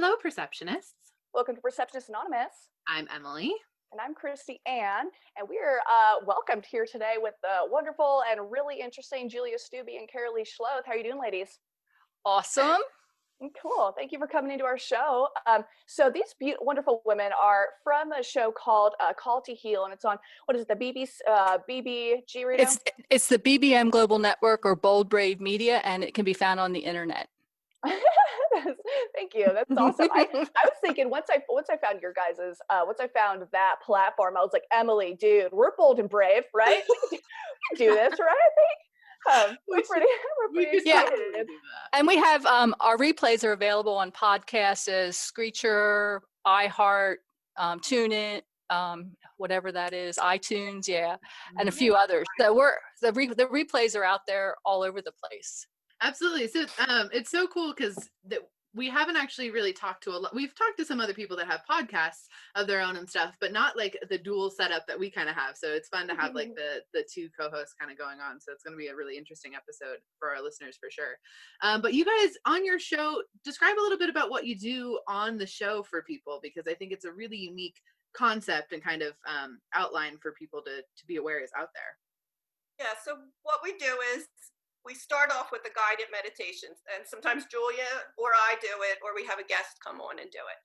Hello, Perceptionists. Welcome to Perceptionists Anonymous. I'm Emily. And I'm Christy Ann, and we're welcomed here today with the wonderful and really interesting Stubbe and Karolee Schloth. How are you doing, ladies? Awesome. Cool. Thank you for coming into our show. So these wonderful women are from a show called Call to Heal, and it's on, what is it, the BBG radio? It's the BBM Global Network or Bold Brave Media, and it can be found on the internet. Thank you. That's awesome. I was thinking once I found your guys's once I found that platform, I was like, Emily, dude, we're bold and brave, right? We can do this, right? I think we're pretty excited. And we have our replays are available on podcasts as Screecher, iHeart, TuneIn, whatever that is, iTunes, and a few others. So the replays are out there all over the place. Absolutely. So it's so cool because we haven't actually really talked to a lot. We've talked to some other people that have podcasts of their own and stuff, but not like the dual setup that we kind of have. So it's fun to have like the two co-hosts kind of going on. So it's going to be a really interesting episode for our listeners for sure. But you guys on your show, describe a little bit about what you do on the show for people, because I think it's a really unique concept and kind of outline for people to be aware is out there. Yeah. So what we do is we start off with the guided meditations, and sometimes Julia or I do it, or we have a guest come on and do it,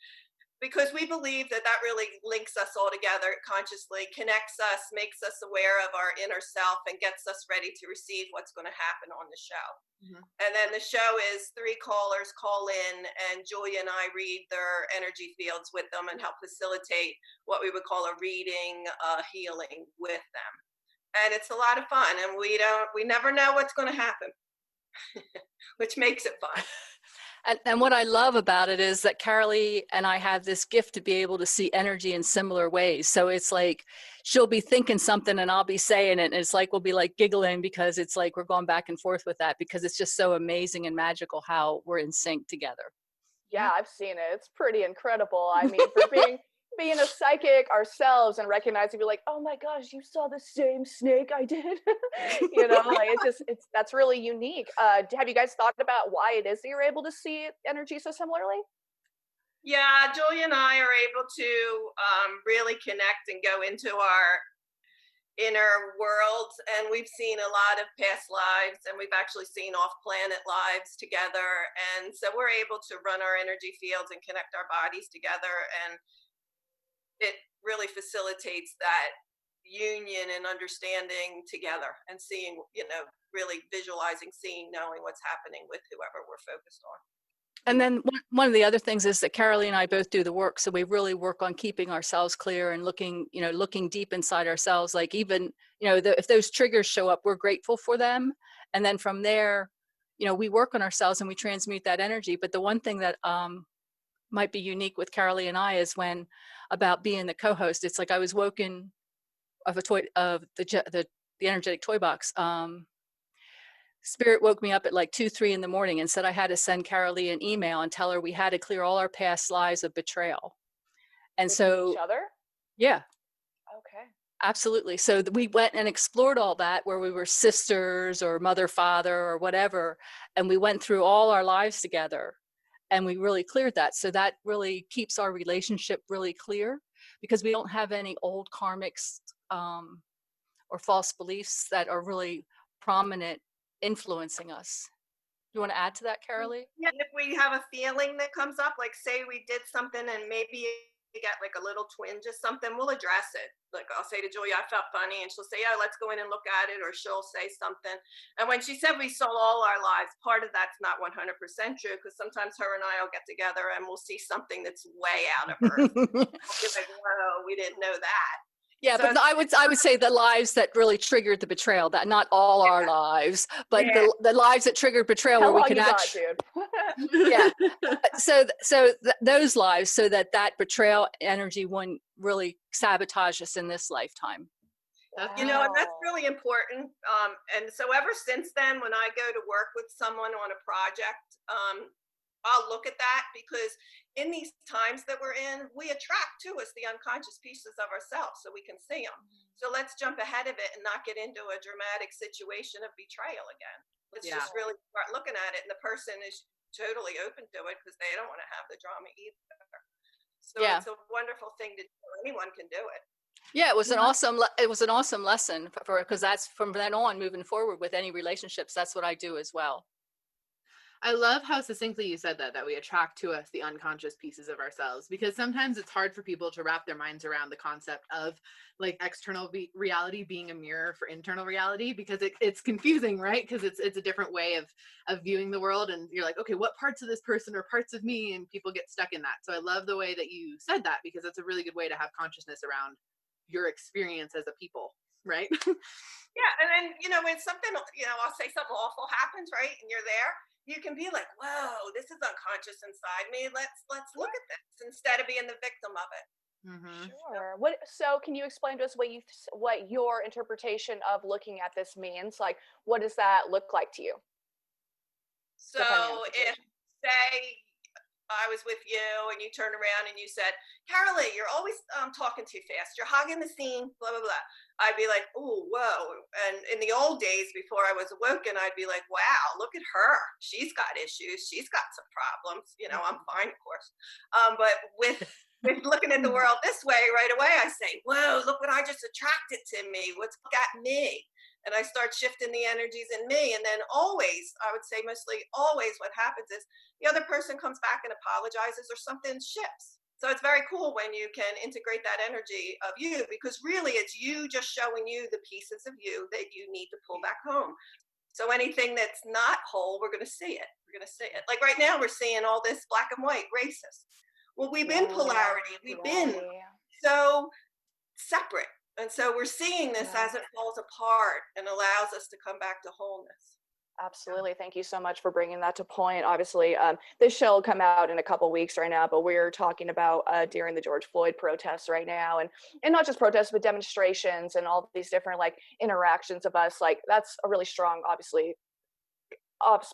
because we believe that really links us all together. It consciously connects us, makes us aware of our inner self, and gets us ready to receive what's going to happen on the show. Mm-hmm. And then the show is 3 callers call in, and Julia and I read their energy fields with them and help facilitate what we would call a reading, healing with them. And it's a lot of fun, and we never know what's going to happen, which makes it fun. And what I love about it is that Karolee and I have this gift to be able to see energy in similar ways. So it's like she'll be thinking something and I'll be saying it, and it's like we'll be like giggling because it's like we're going back and forth with that, because it's just so amazing and magical how we're in sync together. Yeah, I've seen it. It's pretty incredible. I mean, for being a psychic ourselves and recognizing, be like, oh my gosh, you saw the same snake I did. Like that's really unique. Have you guys thought about why it is that you're able to see energy so similarly? Yeah, Julia and I are able to really connect and go into our inner worlds, and we've seen a lot of past lives, and we've actually seen off-planet lives together, and so we're able to run our energy fields and connect our bodies together, and it really facilitates that union and understanding together, and seeing, really visualizing, seeing, knowing what's happening with whoever we're focused on. And then one of the other things is that Karolee and I both do the work. So we really work on keeping ourselves clear and looking deep inside ourselves. Like even, if those triggers show up, we're grateful for them. And then from there, we work on ourselves and we transmute that energy. But the one thing that might be unique with Karolee and I is about being the co-host, it's like I was woken of the energetic toy box. Spirit woke me up at like 2-3 in the morning and said I had to send Karolee an email and tell her we had to clear all our past lives of betrayal. And with so each other? Yeah. Okay. Absolutely. So we went and explored all that, where we were sisters or mother, father, or whatever. And we went through all our lives together and we really cleared that. So that really keeps our relationship really clear, because we don't have any old karmics or false beliefs that are really prominent influencing us. You want to add to that, Karolee? Yeah, if we have a feeling that comes up, like say we did something and maybe you get like a little twinge or something, we'll address it. Like I'll say to Julia, I felt funny, and she'll say, yeah, let's go in and look at it, or she'll say something. And when she said we saw all our lives, part of that's not 100% true, because sometimes her and I will get together and we'll see something that's way out of her. We'll be like, whoa, we didn't know that. Yeah, so, but I would say the lives that really triggered the betrayal, that not all our lives, but the lives that triggered betrayal, where we could actually, So those lives, so that betrayal energy wouldn't really sabotage us in this lifetime. Wow. And that's really important. And so ever since then, when I go to work with someone on a project, I'll look at that, because in these times that we're in, we attract to us the unconscious pieces of ourselves so we can see them. So let's jump ahead of it and not get into a dramatic situation of betrayal again. Let's just really start looking at it. And the person is totally open to it because they don't want to have the drama either. So Yeah. it's a wonderful thing to do. Anyone can do it. Yeah, it was an awesome lesson for because that's from then on moving forward with any relationships. That's what I do as well. I love how succinctly you said that we attract to us the unconscious pieces of ourselves, because sometimes it's hard for people to wrap their minds around the concept of like external reality being a mirror for internal reality, because it's confusing, right? Because it's a different way of viewing the world, and you're like, okay, what parts of this person are parts of me, and people get stuck in that. So I love the way that you said that, because it's a really good way to have consciousness around your experience as a people, right? Yeah, and then when something, I'll say something awful happens, right, and you're there, you can be like, whoa, this is unconscious inside me. Let's look at this instead of being the victim of it. Mm-hmm. Sure. So can you explain to us what your interpretation of looking at this means? Like, what does that look like to you? So if, say, I was with you and you turned around and you said, Karolee, you're always talking too fast. You're hogging the scene, blah, blah, blah. I'd be like, oh, whoa. And in the old days before I was awoken, I'd be like, wow, look at her. She's got issues. She's got some problems. I'm fine, of course. But with looking at the world this way right away, I say, whoa, look what I just attracted to me. What's got me? And I start shifting the energies in me. And then always, I would say mostly always, what happens is the other person comes back and apologizes or something shifts. So it's very cool when you can integrate that energy of you, because really it's you just showing you the pieces of you that you need to pull back home. So anything that's not whole, we're going to see it. We're going to see it. Like right now, we're seeing all this black and white racist. Well, we've been polarity. We've been so separate. And so we're seeing this as it falls apart and allows us to come back to wholeness. Absolutely. Thank you so much for bringing that to point. Obviously, this show will come out in a couple weeks right now, but we're talking about during the George Floyd protests right now, and not just protests, but demonstrations and all these different like interactions of us. Like that's a really strong, obviously,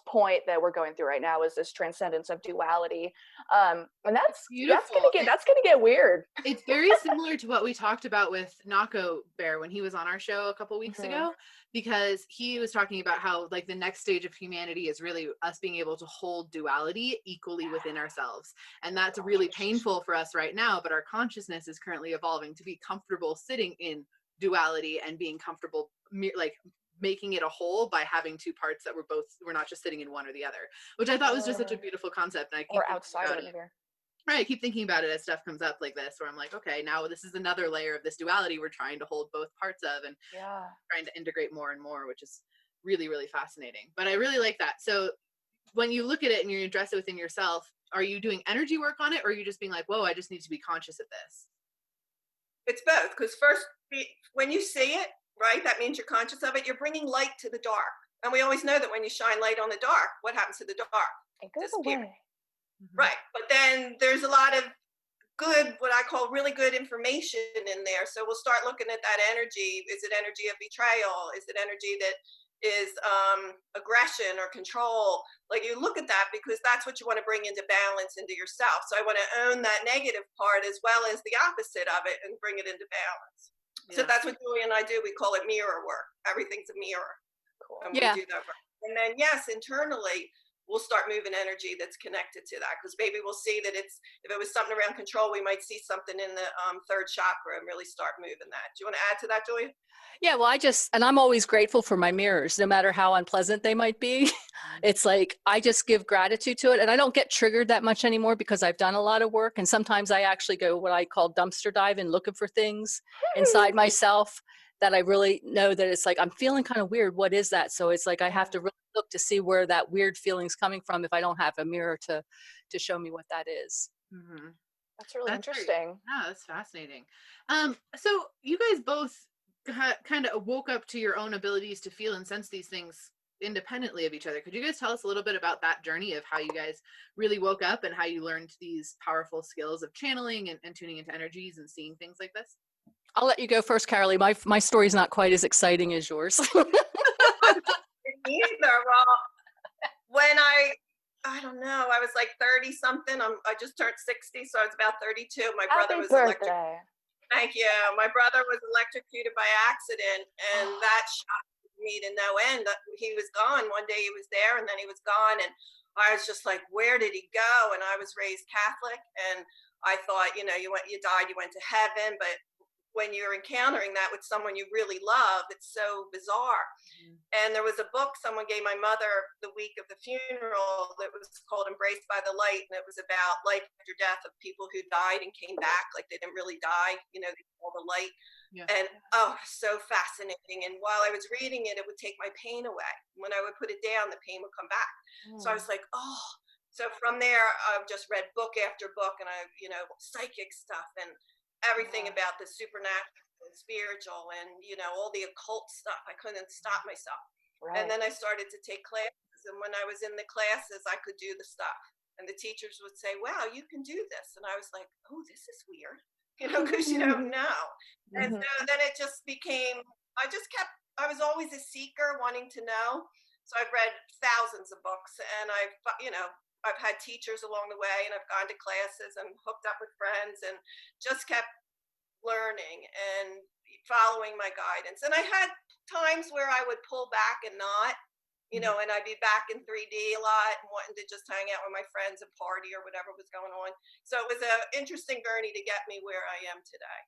point that we're going through right now is this transcendence of duality, and that's gonna get weird. It's very similar to what we talked about with Nako Bear when he was on our show a couple weeks ago, because he was talking about how like the next stage of humanity is really us being able to hold duality equally within ourselves, and that's really painful for us right now, but our consciousness is currently evolving to be comfortable sitting in duality and being comfortable like making it a whole by having two parts that we're not just sitting in one or the other, which I thought was just such a beautiful concept. And I keep outside of it. Right, I keep thinking about it as stuff comes up like this, where I'm like, okay, now this is another layer of this duality we're trying to hold both parts of, and trying to integrate more and more, which is really, really fascinating. But I really like that. So when you look at it and you address it within yourself, are you doing energy work on it, or are you just being like, whoa, I just need to be conscious of this? It's both, because first, when you see it, right, that means you're conscious of it. You're bringing light to the dark. And we always know that when you shine light on the dark, what happens to the dark? It goes away. Right. But then there's a lot of good, what I call really good information in there. So we'll start looking at that energy. Is it energy of betrayal? Is it energy that is aggression or control? Like you look at that, because that's what you want to bring into balance into yourself. So I want to own that negative part as well as the opposite of it and bring it into balance. So that's what Julie and I do. We call it mirror work. Everything's a mirror. Cool. And we do that work. And then, yes, internally, we'll start moving energy that's connected to that, because maybe we'll see that if it was something around control, we might see something in the third chakra and really start moving that. Do you want to add to that, Julia? Yeah, well, I'm always grateful for my mirrors, no matter how unpleasant they might be. It's like, I just give gratitude to it, and I don't get triggered that much anymore because I've done a lot of work. And sometimes I actually go what I call dumpster diving, looking for things inside myself that I really know that it's like, I'm feeling kind of weird. What is that? So it's like, I have to really look to see where that weird feeling's coming from if I don't have a mirror to show me what that is. Mm-hmm. That's really interesting. Yeah, that's fascinating. So you guys both kind of woke up to your own abilities to feel and sense these things independently of each other. Could you guys tell us a little bit about that journey of how you guys really woke up and how you learned these powerful skills of channeling and tuning into energies and seeing things like this? I'll let you go first, Karolee. My story's not quite as exciting as yours. Either. Well, when I don't know, I was like 30 something. I just turned 60, so I was about 32. My brother was electrocuted. Thank you. My brother was electrocuted by accident, and that shocked me to no end. He was gone. One day he was there, and then he was gone. And I was just like, where did he go? And I was raised Catholic, and I thought, you died, you went to heaven. But when you're encountering that with someone you really love, it's so bizarre. And there was a book someone gave my mother the week of the funeral that was called Embraced by the Light. And it was about life after death of people who died and came back, like they didn't really die, they saw the light. Yeah. And so fascinating. And while I was reading it, it would take my pain away. When I would put it down, the pain would come back. So I was like, so from there, I've just read book after book, and psychic stuff and everything about the supernatural and spiritual and, all the occult stuff. I couldn't stop myself. Right. And then I started to take classes. And when I was in the classes, I could do the stuff. And the teachers would say, wow, you can do this. And I was like, oh, this is weird, because you don't know. And so then it just became, I was always a seeker wanting to know. So I've read thousands of books, and I've had teachers along the way, and I've gone to classes and hooked up with friends and just kept learning and following my guidance. And I had times where I would pull back and not, and I'd be back in 3D a lot and wanting to just hang out with my friends and party or whatever was going on. So it was an interesting journey to get me where I am today.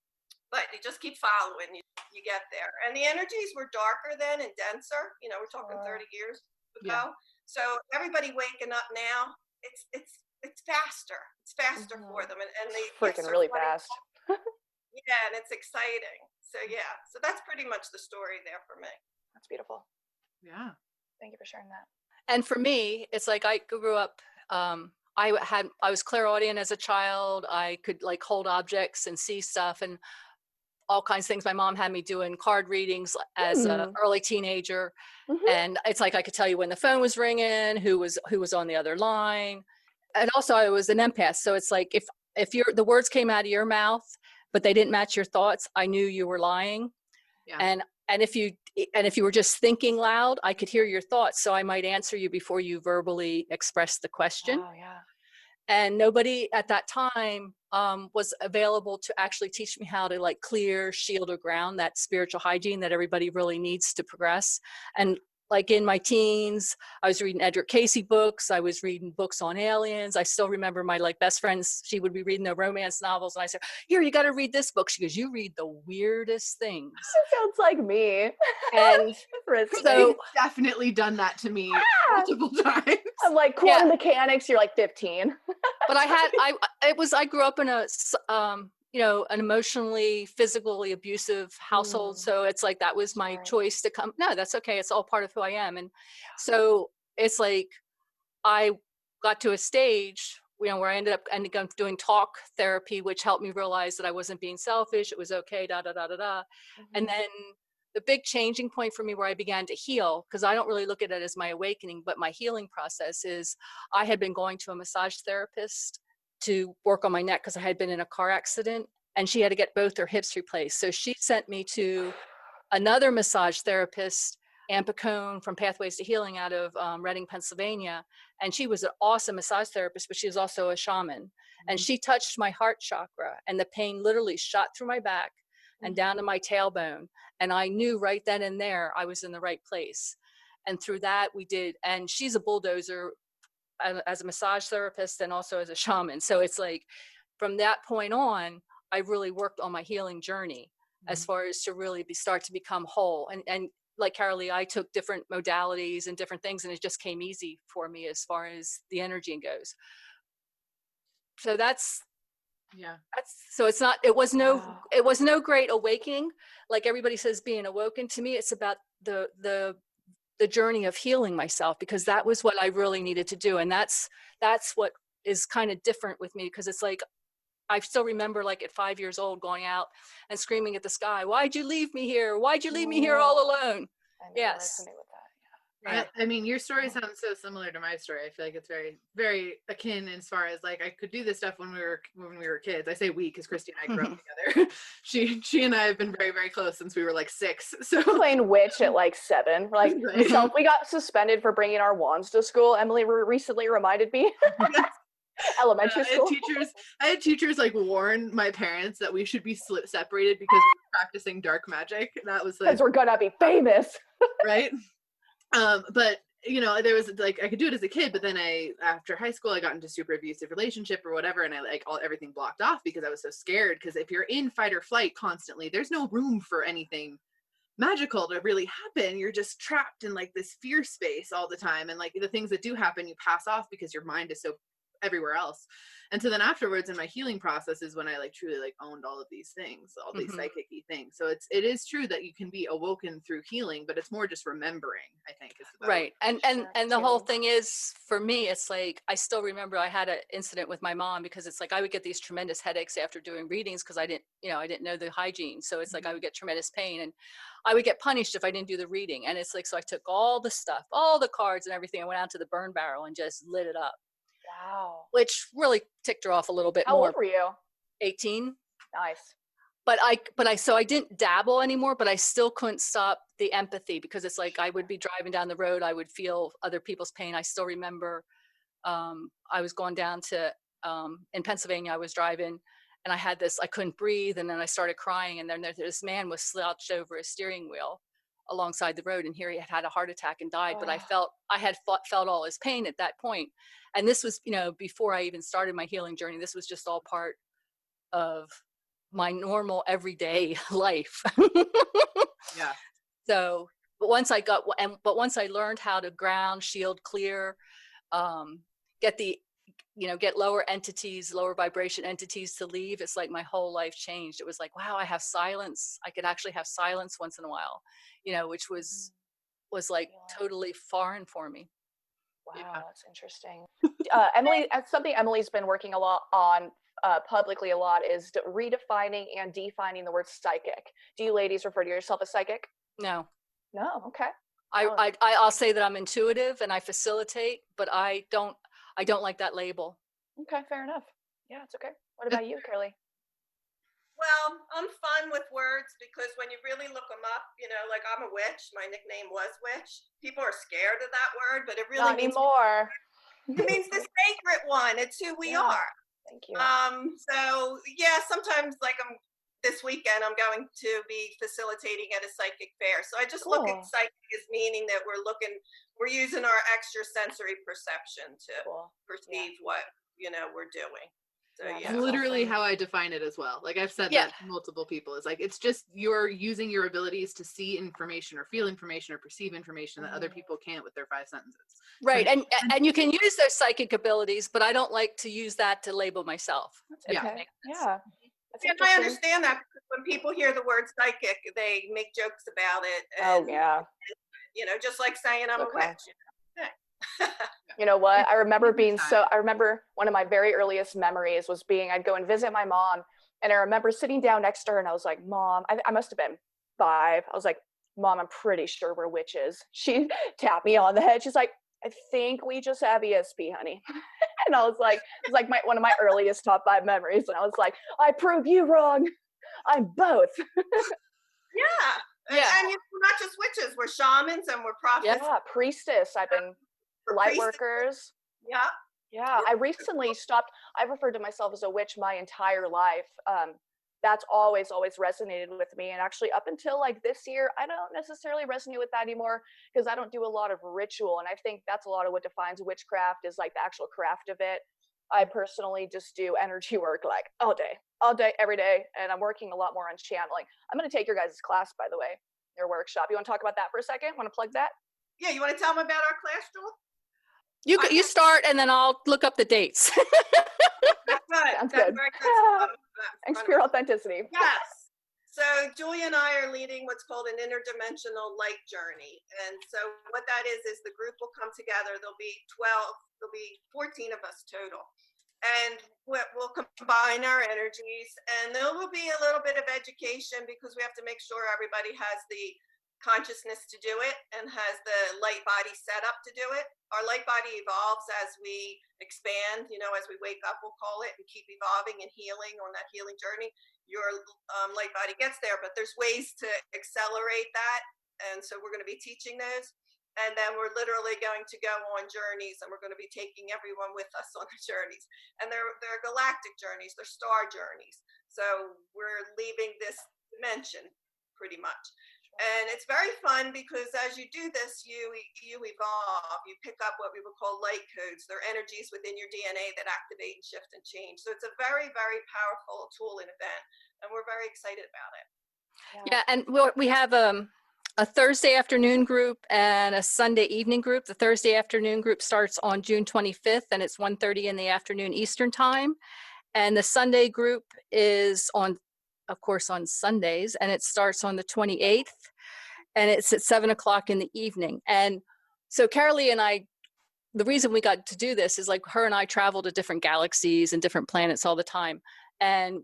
But you just keep following, you get there. And the energies were darker then and denser. We're talking 30 years ago. Yeah. So everybody waking up now, it's faster. It's faster for them, and they freaking really fast. Yeah, and it's exciting. So yeah, so that's pretty much the story there for me. That's beautiful. Yeah, thank you for sharing that. And for me, it's like I grew up. I was clairaudient as a child. I could like hold objects and see stuff and all kinds of things. My mom had me doing card readings as an early teenager. And it's like I could tell you when the phone was ringing, who was on the other line. And also I was an empath. So it's like if the words came out of your mouth, but they didn't match your thoughts, I knew you were lying. Yeah. And if you were just thinking loud, I could hear your thoughts. So I might answer you before you verbally expressed the question. Oh, yeah. And nobody at that time was available to actually teach me how to like clear, shield, or ground, that spiritual hygiene that everybody really needs to progress. And like in my teens, I was reading Edgar Cayce books. I was reading books on aliens. I still remember my like best friends, she would be reading the romance novels. And I said, here, you got to read this book. She goes, you read the weirdest things. It sounds like me. And so definitely done that to me multiple times. I'm like quantum mechanics. You're like 15. But I grew up in a, an emotionally, physically abusive household. So it's like, that was my choice to come. No, that's okay. It's all part of who I am. And so it's like, I got to a stage, where I ended up doing talk therapy, which helped me realize that I wasn't being selfish. It was okay, And then the big changing point for me where I began to heal, because I don't really look at it as my awakening, but my healing process is I had been going to a massage therapist to work on my neck because I had been in a car accident, and she had to get both her hips replaced. So she sent me to another massage therapist, Ann Picone from Pathways to Healing out of Reading, Pennsylvania. And she was an awesome massage therapist, but she was also a shaman. And she touched my heart chakra, and the pain literally shot through my back and down to my tailbone. And I knew right then and there I was in the right place. And through that we did, and she's a bulldozer as a massage therapist and also as a shaman. So it's like, from that point on, I really worked on my healing journey as far as to really start to become whole. And like Karolee, I took different modalities and different things, and it just came easy for me as far as the energy goes. So so it was no great awakening. Like everybody says, being awoken. To me, it's about the journey of healing myself, because that was what I really needed to do. And that's what is kind of different with me, because it's like, I still remember like at 5 years old going out and screaming at the sky, why'd you leave me here? Why'd you leave me here all alone? Yes. Resonate with that. I mean, your story sounds so similar to my story. I feel like it's very, very akin as far as like I could do this stuff when we were kids. I say we because Christy and I grew up together. She and I have been very, very close since we were like 6. So playing witch at like 7. Like we got suspended for bringing our wands to school. Emily recently reminded me. Elementary school. I had teachers like warn my parents that we should be separated because we were practicing dark magic. That was like, because we're gonna be famous, right? But you know, there was like, I could do it as a kid, but then after high school, I got into super abusive relationship or whatever. And I like everything blocked off because I was so scared. Cause if you're in fight or flight constantly, there's no room for anything magical to really happen. You're just trapped in like this fear space all the time. And like the things that do happen, you pass off because your mind is so everywhere else. And so then afterwards in my healing process is when I like truly like owned all of these things, all these psychic-y things. So it is true that you can be awoken through healing, but it's more just remembering, I think, is the Right. And the whole thing is, for me, it's like, I still remember I had an incident with my mom, because it's like, I would get these tremendous headaches after doing readings because I didn't know the hygiene. So it's like, I would get tremendous pain, and I would get punished if I didn't do the reading. And it's like, so I took all the stuff, all the cards and everything, I went out to the burn barrel and just lit it up. Wow. Which really ticked her off a little bit more. How old were you? 18. Nice. But I didn't dabble anymore, but I still couldn't stop the empathy, because it's like, I would be driving down the road, I would feel other people's pain. I still remember I was going down to, in Pennsylvania, I was driving, and I couldn't breathe. And then I started crying. And then this man was slouched over a steering wheel alongside the road. And here he had had a heart attack and died. But I had felt all his pain at that point. And this was, before I even started my healing journey. This was just all part of my normal everyday life. Yeah. So, but once I learned how to ground, shield, clear, get lower entities, lower vibration entities to leave, it's like my whole life changed. It was like, wow, I have silence. I could actually have silence once in a while, which was like totally foreign for me. Wow, that's interesting. Emily, something Emily's been working a lot on publicly a lot is redefining and defining the word psychic. Do you ladies refer to yourself as psychic? No. Okay. I'll say that I'm intuitive and I facilitate, but I don't like that label. Okay, fair enough. Yeah, it's okay. What about you, Karolee? Well, I'm fun with words, because when you really look them up, like I'm a witch. My nickname was Witch. People are scared of that word, but it really Not anymore. It means the sacred one. It's who we are. Thank you. So yeah, sometimes like this weekend I'm going to be facilitating at a psychic fair. So I just look at psychic as meaning that we're using our extrasensory perception to perceive what we're doing. So yeah. It's literally how I define it as well. Like I've said that to multiple people. It's like, it's just you're using your abilities to see information or feel information or perceive information that other people can't with their 5 senses. Right. And you can use those psychic abilities, but I don't like to use that to label myself. Okay. Yeah. And I understand that, because when people hear the word psychic, they make jokes about it. And, just like saying I'm a witch. You know what? I remember one of my very earliest memories was I'd go and visit my mom, and I remember sitting down next to her, and I was like, Mom, I must have been 5. I was like, Mom, I'm pretty sure we're witches. She tapped me on the head. She's like, I think we just have ESP, honey. And I was like, it was like one of my earliest top 5 memories. And I was like, I prove you wrong. I'm both. Yeah. And we're not just witches. We're shamans and we're prophets. Yeah, priestess. I've been light workers. Yeah. I recently stopped. I've referred to myself as a witch my entire life. That's always resonated with me. And actually up until like this year, I don't necessarily resonate with that anymore, because I don't do a lot of ritual. And I think that's a lot of what defines witchcraft, is like the actual craft of it. I personally just do energy work like all day, every day. And I'm working a lot more on channeling. I'm going to take your guys' class, by the way, your workshop. You want to talk about that for a second? Want to plug that? Yeah. You want to tell them about our class, Jewel? You start, and then I'll look up the dates. That's good. Sounds good. Very good. Thanks for your authenticity. Yes. So Julia and I are leading what's called an interdimensional light journey. And so what that is the group will come together. There'll be 14 of us total. And we'll combine our energies, and there will be a little bit of education, because we have to make sure everybody has the consciousness to do it and has the light body set up to do it. Our light body evolves as we expand, as we wake up, we'll call it, and keep evolving and healing on that healing journey. Your light body gets there, but there's ways to accelerate that. And so we're going to be teaching those. And then we're literally going to go on journeys, and we're going to be taking everyone with us on the journeys. And they're galactic journeys, they're star journeys. So we're leaving this dimension pretty much. And it's very fun because as you do this, you evolve. You pick up what we would call light codes. They're energies within your DNA that activate and shift and change. So it's a very, very powerful tool and event, and we're very excited about it. Yeah, and we have a Thursday afternoon group and a Sunday evening group. The Thursday afternoon group starts on June 25th, and it's 1:30 in the afternoon Eastern time. And the Sunday group is of course, on Sundays, and it starts on the 28th, and it's at 7 o'clock in the evening. And so Karolee and I, the reason we got to do this is like her and I travel to different galaxies and different planets all the time. And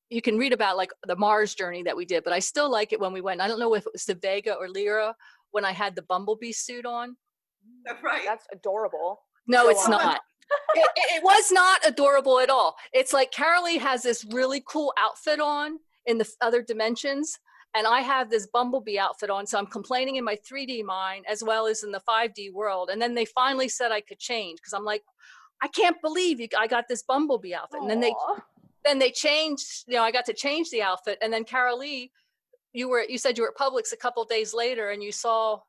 you can read about like the Mars journey that we did, but I still like it when we went. I don't know if it was to Vega or Lyra when I had the bumblebee suit on. Right. That's adorable. No, Go it's on. not. It was not adorable at all. It's like Karolee has this really cool outfit on in the other dimensions, and I have this bumblebee outfit on. So I'm complaining in my 3D mind as well as in the 5D world. And then they finally said I could change because I'm like, I can't believe I got this bumblebee outfit. And then they changed, I got to change the outfit. And then Karolee, you said you were at Publix a couple days later and you saw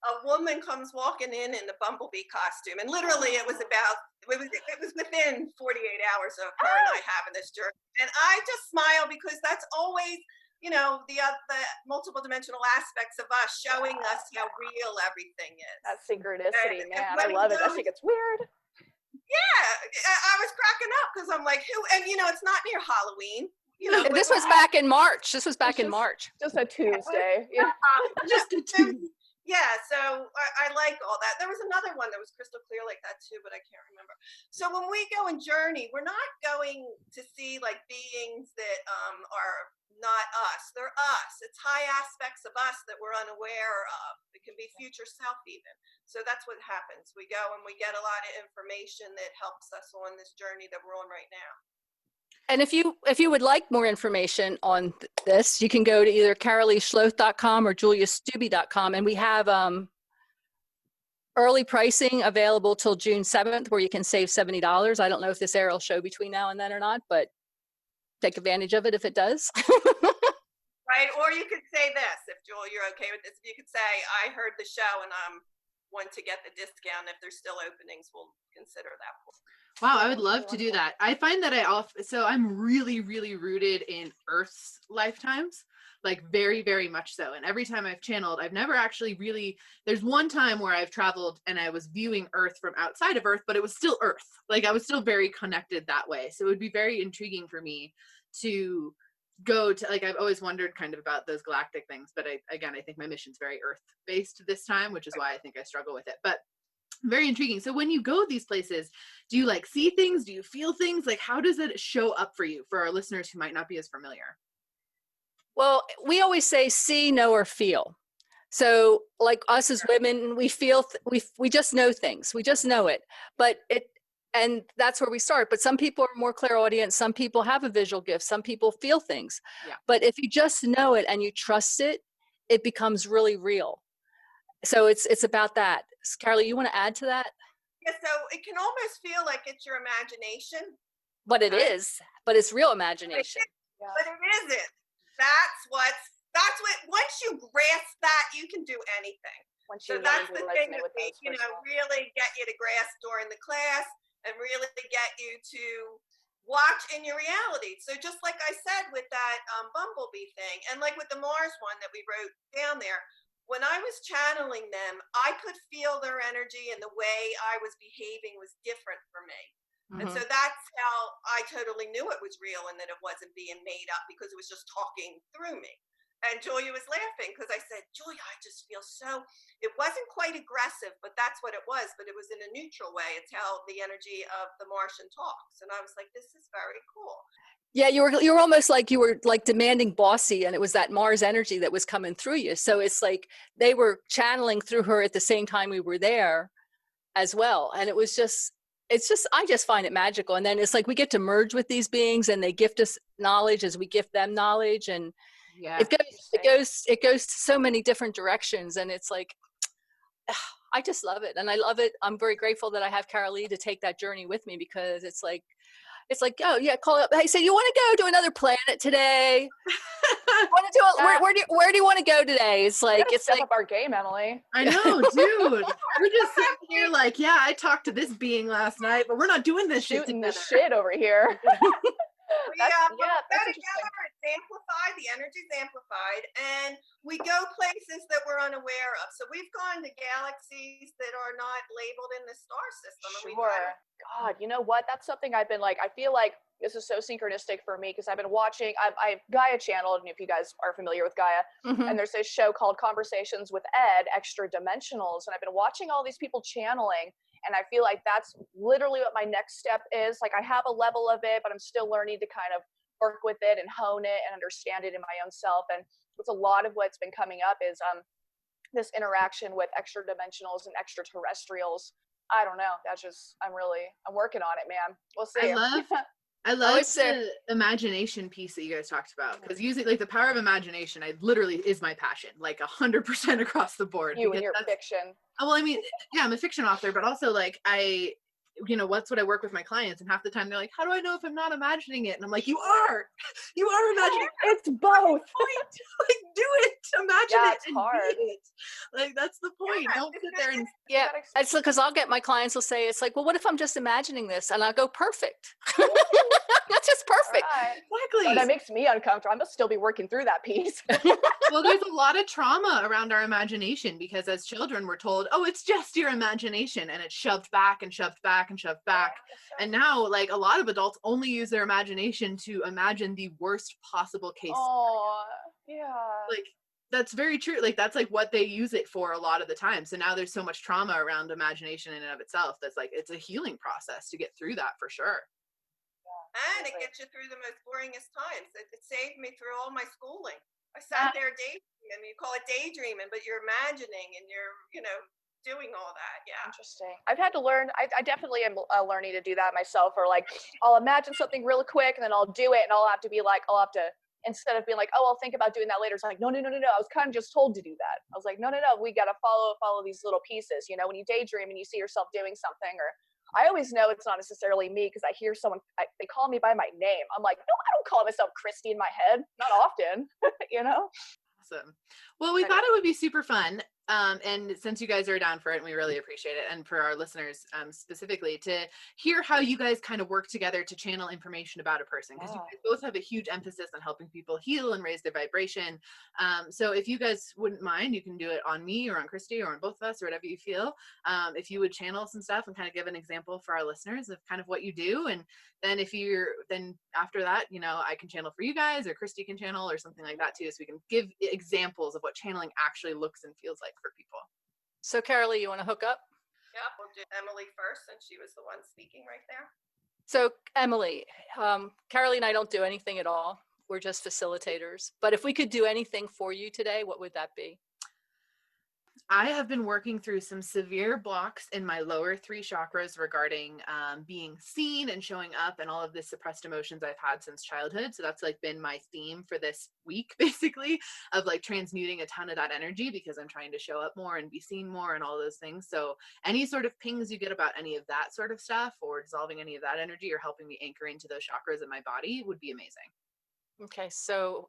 a woman comes walking in the bumblebee costume, and literally it was within 48 hours of her and I having this journey. And I just smile because that's always, the multiple dimensional aspects of us showing us how real everything is. That synchronicity, man. I love it. That shit gets weird. Yeah, I was cracking up because I'm like, who? And it's not near Halloween. This was back in March. Just a Tuesday. Just a Tuesday. Yeah, so I like all that. There was another one that was crystal clear like that too, but I can't remember. So when we go and journey, we're not going to see like beings that are not us. They're us. It's high aspects of us that we're unaware of. It can be future self even. So that's what happens. We go and we get a lot of information that helps us on this journey that we're on right now. And if you would like more information on this, you can go to either KaroleeSchloth.com or JuliaStubbe.com, and we have early pricing available till June 7th, where you can save $70. I don't know if this air will show between now and then or not, but take advantage of it if it does. Right, or you could say this, if Julia, you're okay with this. You could say, I heard the show and I'm want to get the discount. If there's still openings, we'll consider that. Wow, I would love to do that. I find that so I'm really, really rooted in Earth's lifetimes, like very, very much so. And every time I've channeled, I've never actually there's one time where I've traveled and I was viewing Earth from outside of Earth, but it was still Earth. Like I was still very connected that way. So it would be very intriguing for me to go to, like, I've always wondered kind of about those galactic things, but I think my mission's very Earth based this time, which is why I think I struggle with it. But very intriguing. So when you go these places, do you like see things? Do you feel things? Like, how does it show up for you, for our listeners who might not be as familiar? Well, we always say see, know, or feel. So like us as women, we feel, we just know things. We just know it. And that's where we start. But some people are more clairaudient. Some people have a visual gift. Some people feel things. Yeah. But if you just know it and you trust it, it becomes really real. So it's about that. Karolee, you want to add to that? Yeah, so it can almost feel like it's your imagination. But it is. But it's real imagination. But it isn't. That's what, once you grasp that, you can do anything. So that's the thing that we, really get you to grasp during the class and really get you to watch in your reality. So just like I said with that bumblebee thing, and like with the Mars one that we wrote down there, when I was channeling them, I could feel their energy, and the way I was behaving was different for me. Mm-hmm. And so that's how I totally knew it was real and that it wasn't being made up, because it was just talking through me. And Julia was laughing because I said, Julia, I just feel it wasn't quite aggressive, but that's what it was. But it was in a neutral way. It's how the energy of the Martian talks. And I was like, this is very cool. Yeah, you were almost like you were like demanding bossy, and it was that Mars energy that was coming through you. So it's like they were channeling through her at the same time we were there as well. And I just find it magical. And then it's like we get to merge with these beings, and they gift us knowledge as we gift them knowledge. And yeah, it goes to so many different directions. And it's like, I just love it. And I love it. I'm very grateful that I have Karolee to take that journey with me, because it's like, oh yeah, call up. Hey, say, you want to go to another planet today? Want to do it? Where do you want to go today? It's like step up our game, Emily. I know, dude. We're just sitting here like, yeah, I talked to this being last night, but we're not doing this shit Shooting together. the shit over here. We go that's together, it's amplified, the energy's amplified, and we go places that we're unaware of. So we've gone to galaxies that are not labeled in the star system. Sure. God, you know what? That's something I've been like, I feel like this is so synchronistic for me because I've been watching, I've Gaia channeled, and if you guys are familiar with Gaia, and there's this show called Conversations with Ed, Extra Dimensionals, and I've been watching all these people channeling, and I feel like that's literally what my next step is. Like I have a level of it, but I'm still learning to kind of work with it and hone it and understand it in my own self. And it's a lot of what's been coming up is this interaction with extra dimensionals and extraterrestrials. I don't know. That's just, I'm working on it, man. We'll see. I love the imagination piece that you guys talked about, because using like the power of imagination, I literally is my passion, like 100% across the board. You and your fiction. Well, I mean, yeah, I'm a fiction author, but also like what's what I work with my clients, and half the time they're like, how do I know if I'm not imagining it? And I'm like, you are imagining it. It's both. Like, do it, imagine it, it's and hard. be it. Like, that's the point. Don't sit there and it's because I'll get my clients will say, it's like, well, what if I'm just imagining this? And I'll go, perfect. That's just perfect. Right. Exactly. Oh, that makes me uncomfortable. I must still be working through that piece. Well, there's a lot of trauma around our imagination, because as children we're told, oh, it's just your imagination, and it's shoved back and shoved back and shoved back. And now, like, a lot of adults only use their imagination to imagine the worst possible case. Oh, yeah. Like, that's very true. Like, that's like what they use it for a lot of the time. So now there's so much trauma around imagination in and of itself. That's like, it's a healing process to get through that for sure. And it gets you through the most boringest times. It saved me through all my schooling. I sat there daydreaming. You call it daydreaming, but you're imagining and you're, doing all that. Yeah. Interesting. I've had to learn. I definitely am learning to do that myself. Or like, I'll imagine something really quick, and then I'll do it, and I'll have to be like, instead of being like, oh, I'll think about doing that later. It's like, no. I was kind of just told to do that. I was like, no. We got to follow these little pieces. When you daydream and you see yourself doing something, or I always know it's not necessarily me because I hear someone, they call me by my name. I'm like, no, I don't call myself Christy in my head. Not often, Awesome. Well, we thought it would be super fun. And since you guys are down for it, and we really appreciate it, and for our listeners specifically, to hear how you guys kind of work together to channel information about a person, because you guys both have a huge emphasis on helping people heal and raise their vibration. So if you guys wouldn't mind, you can do it on me or on Christy or on both of us, or whatever you feel. If you would channel some stuff and kind of give an example for our listeners of kind of what you do, and then then after that, I can channel for you guys, or Christy can channel, or something like that too, so we can give examples of what channeling actually looks and feels like for people. So Karolee, you want to hook up? Yeah, we'll do Emily first, since she was the one speaking right there. So Emily, Karolee and I don't do anything at all. We're just facilitators. But if we could do anything for you today, what would that be? I have been working through some severe blocks in my lower 3 chakras regarding being seen and showing up, and all of the suppressed emotions I've had since childhood. So that's like been my theme for this week, basically, of like transmuting a ton of that energy, because I'm trying to show up more and be seen more and all those things. So any sort of pings you get about any of that sort of stuff, or dissolving any of that energy, or helping me anchor into those chakras in my body, would be amazing. Okay, so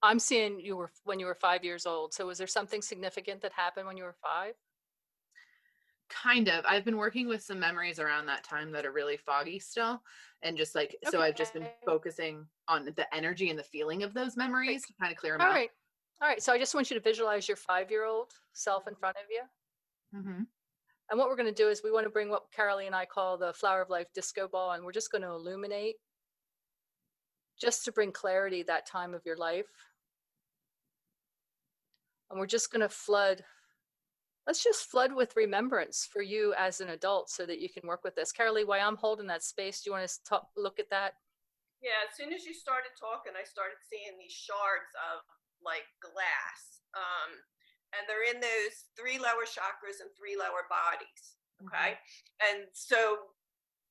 I'm seeing when you were 5 years old. So was there something significant that happened when you were 5? Kind of. I've been working with some memories around that time that are really foggy still. And just like, so I've just been focusing on the energy and the feeling of those memories to kind of clear them out. All right. So I just want you to visualize your 5-year-old self in front of you. Mm-hmm. And what we're going to do is we want to bring what Karolee and I call the Flower of Life disco ball. And we're just going to illuminate, just to bring clarity that time of your life. And we're just going to flood. Let's just flood with remembrance for you as an adult, so that you can work with this. Karolee, while I'm holding that space, do you want to look at that? Yeah, as soon as you started talking, I started seeing these shards of like glass. And they're in those 3 lower chakras and 3 lower bodies. Okay. Mm-hmm. And so,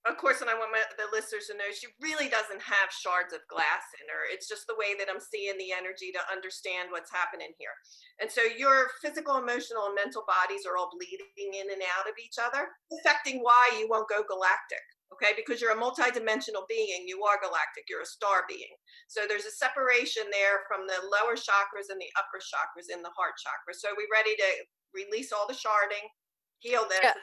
of course, and I want the listeners to know, she really doesn't have shards of glass in her. It's just the way that I'm seeing the energy to understand what's happening here. And so your physical, emotional, and mental bodies are all bleeding in and out of each other, affecting why you won't go galactic. Okay, because you're a multidimensional being, you are galactic, you're a star being. So there's a separation there from the lower chakras and the upper chakras in the heart chakra. So are we ready to release all the sharding, heal this? Yeah.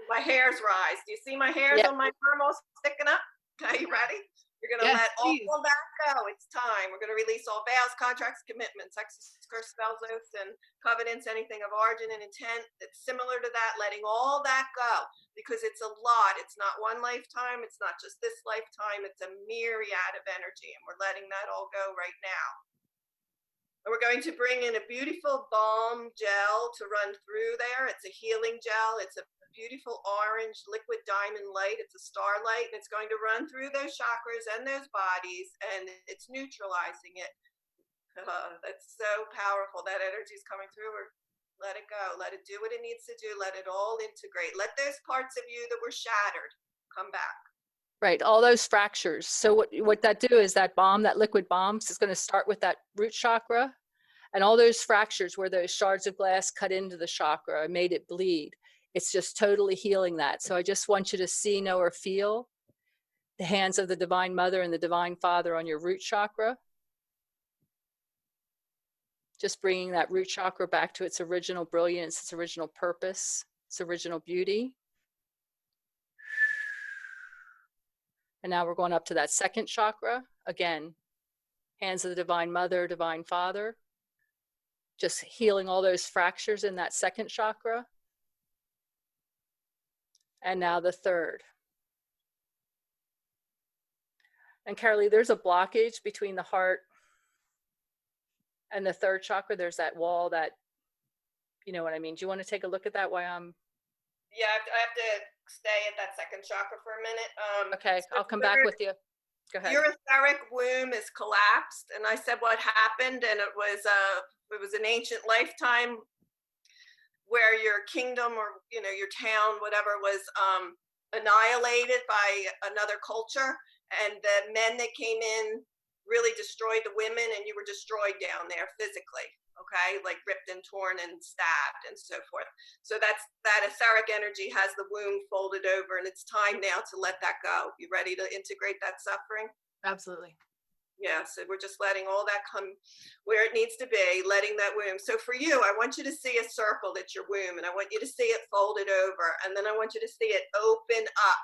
My hairs rise. Do you see my hairs Yeah. on my arm all sticking up? Okay, you ready? You're going to Yes, let all please. that go. It's time. We're going to release all vows, contracts, commitments, hexes, curse, spells, oaths, and covenants, anything of origin and intent that's similar to that, letting all that go, because it's a lot. It's not one lifetime. It's not just this lifetime. It's a myriad of energy, and we're letting that all go right now. And we're going to bring in a beautiful balm gel to run through there. It's a healing gel. It's a beautiful orange liquid diamond light. It's a starlight, and it's going to run through those chakras and those bodies, and it's neutralizing it. That's so powerful. That energy is coming through. Let it go. Let it do what it needs to do. Let it all integrate. Let those parts of you that were shattered come back. Right, all those fractures. So what that do is that balm, that liquid balm, is going to start with that root chakra, and all those fractures where those shards of glass cut into the chakra and made it bleed. It's just totally healing that. So I just want you to see, know, or feel the hands of the Divine Mother and the Divine Father on your root chakra. Just bringing that root chakra back to its original brilliance, its original purpose, its original beauty. And now we're going up to that second chakra. Again, hands of the Divine Mother, Divine Father. Just healing all those fractures in that second chakra. And now the third. And Karolee, there's a blockage between the heart and the third chakra. There's that wall that, you know what I mean? Do you want to take a look at that while I'm... Yeah, I have to stay at that second chakra for a minute. Okay, so I'll come back with you. Go ahead. Your etheric womb is collapsed, and I said what happened, and it was an ancient lifetime where your kingdom, or your town, whatever, was annihilated by another culture, and the men that came in really destroyed the women, and you were destroyed down there physically. Okay, like ripped and torn and stabbed and so forth. So that etheric energy has the wound folded over, and it's time now to let that go. You ready to integrate that suffering? Absolutely. Yeah, so we're just letting all that come where it needs to be, letting that womb. So for you, I want you to see a circle that's your womb, and I want you to see it folded over, and then I want you to see it open up.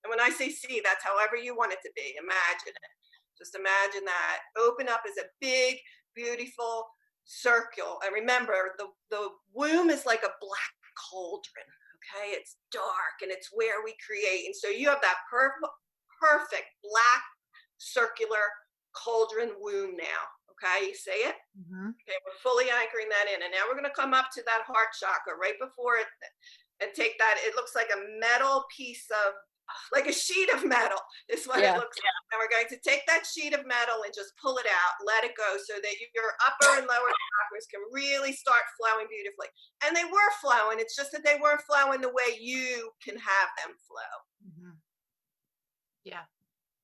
And when I say see, that's however you want it to be. Imagine it. Just imagine that. Open up is a big, beautiful circle. And remember, the womb is like a black cauldron. Okay, it's dark, and it's where we create. And so you have that perfect black circular cauldron womb now. Okay, you see it? Mm-hmm. Okay, we're fully anchoring that in, and now we're going to come up to that heart chakra right before it, and take that. It looks like a metal piece of, like a sheet of metal is what it looks like. And we're going to take that sheet of metal and just pull it out, let it go, so that your upper and lower chakras can really start flowing beautifully. And they were flowing. It's just that they weren't flowing the way you can have them flow. Mm-hmm. Yeah.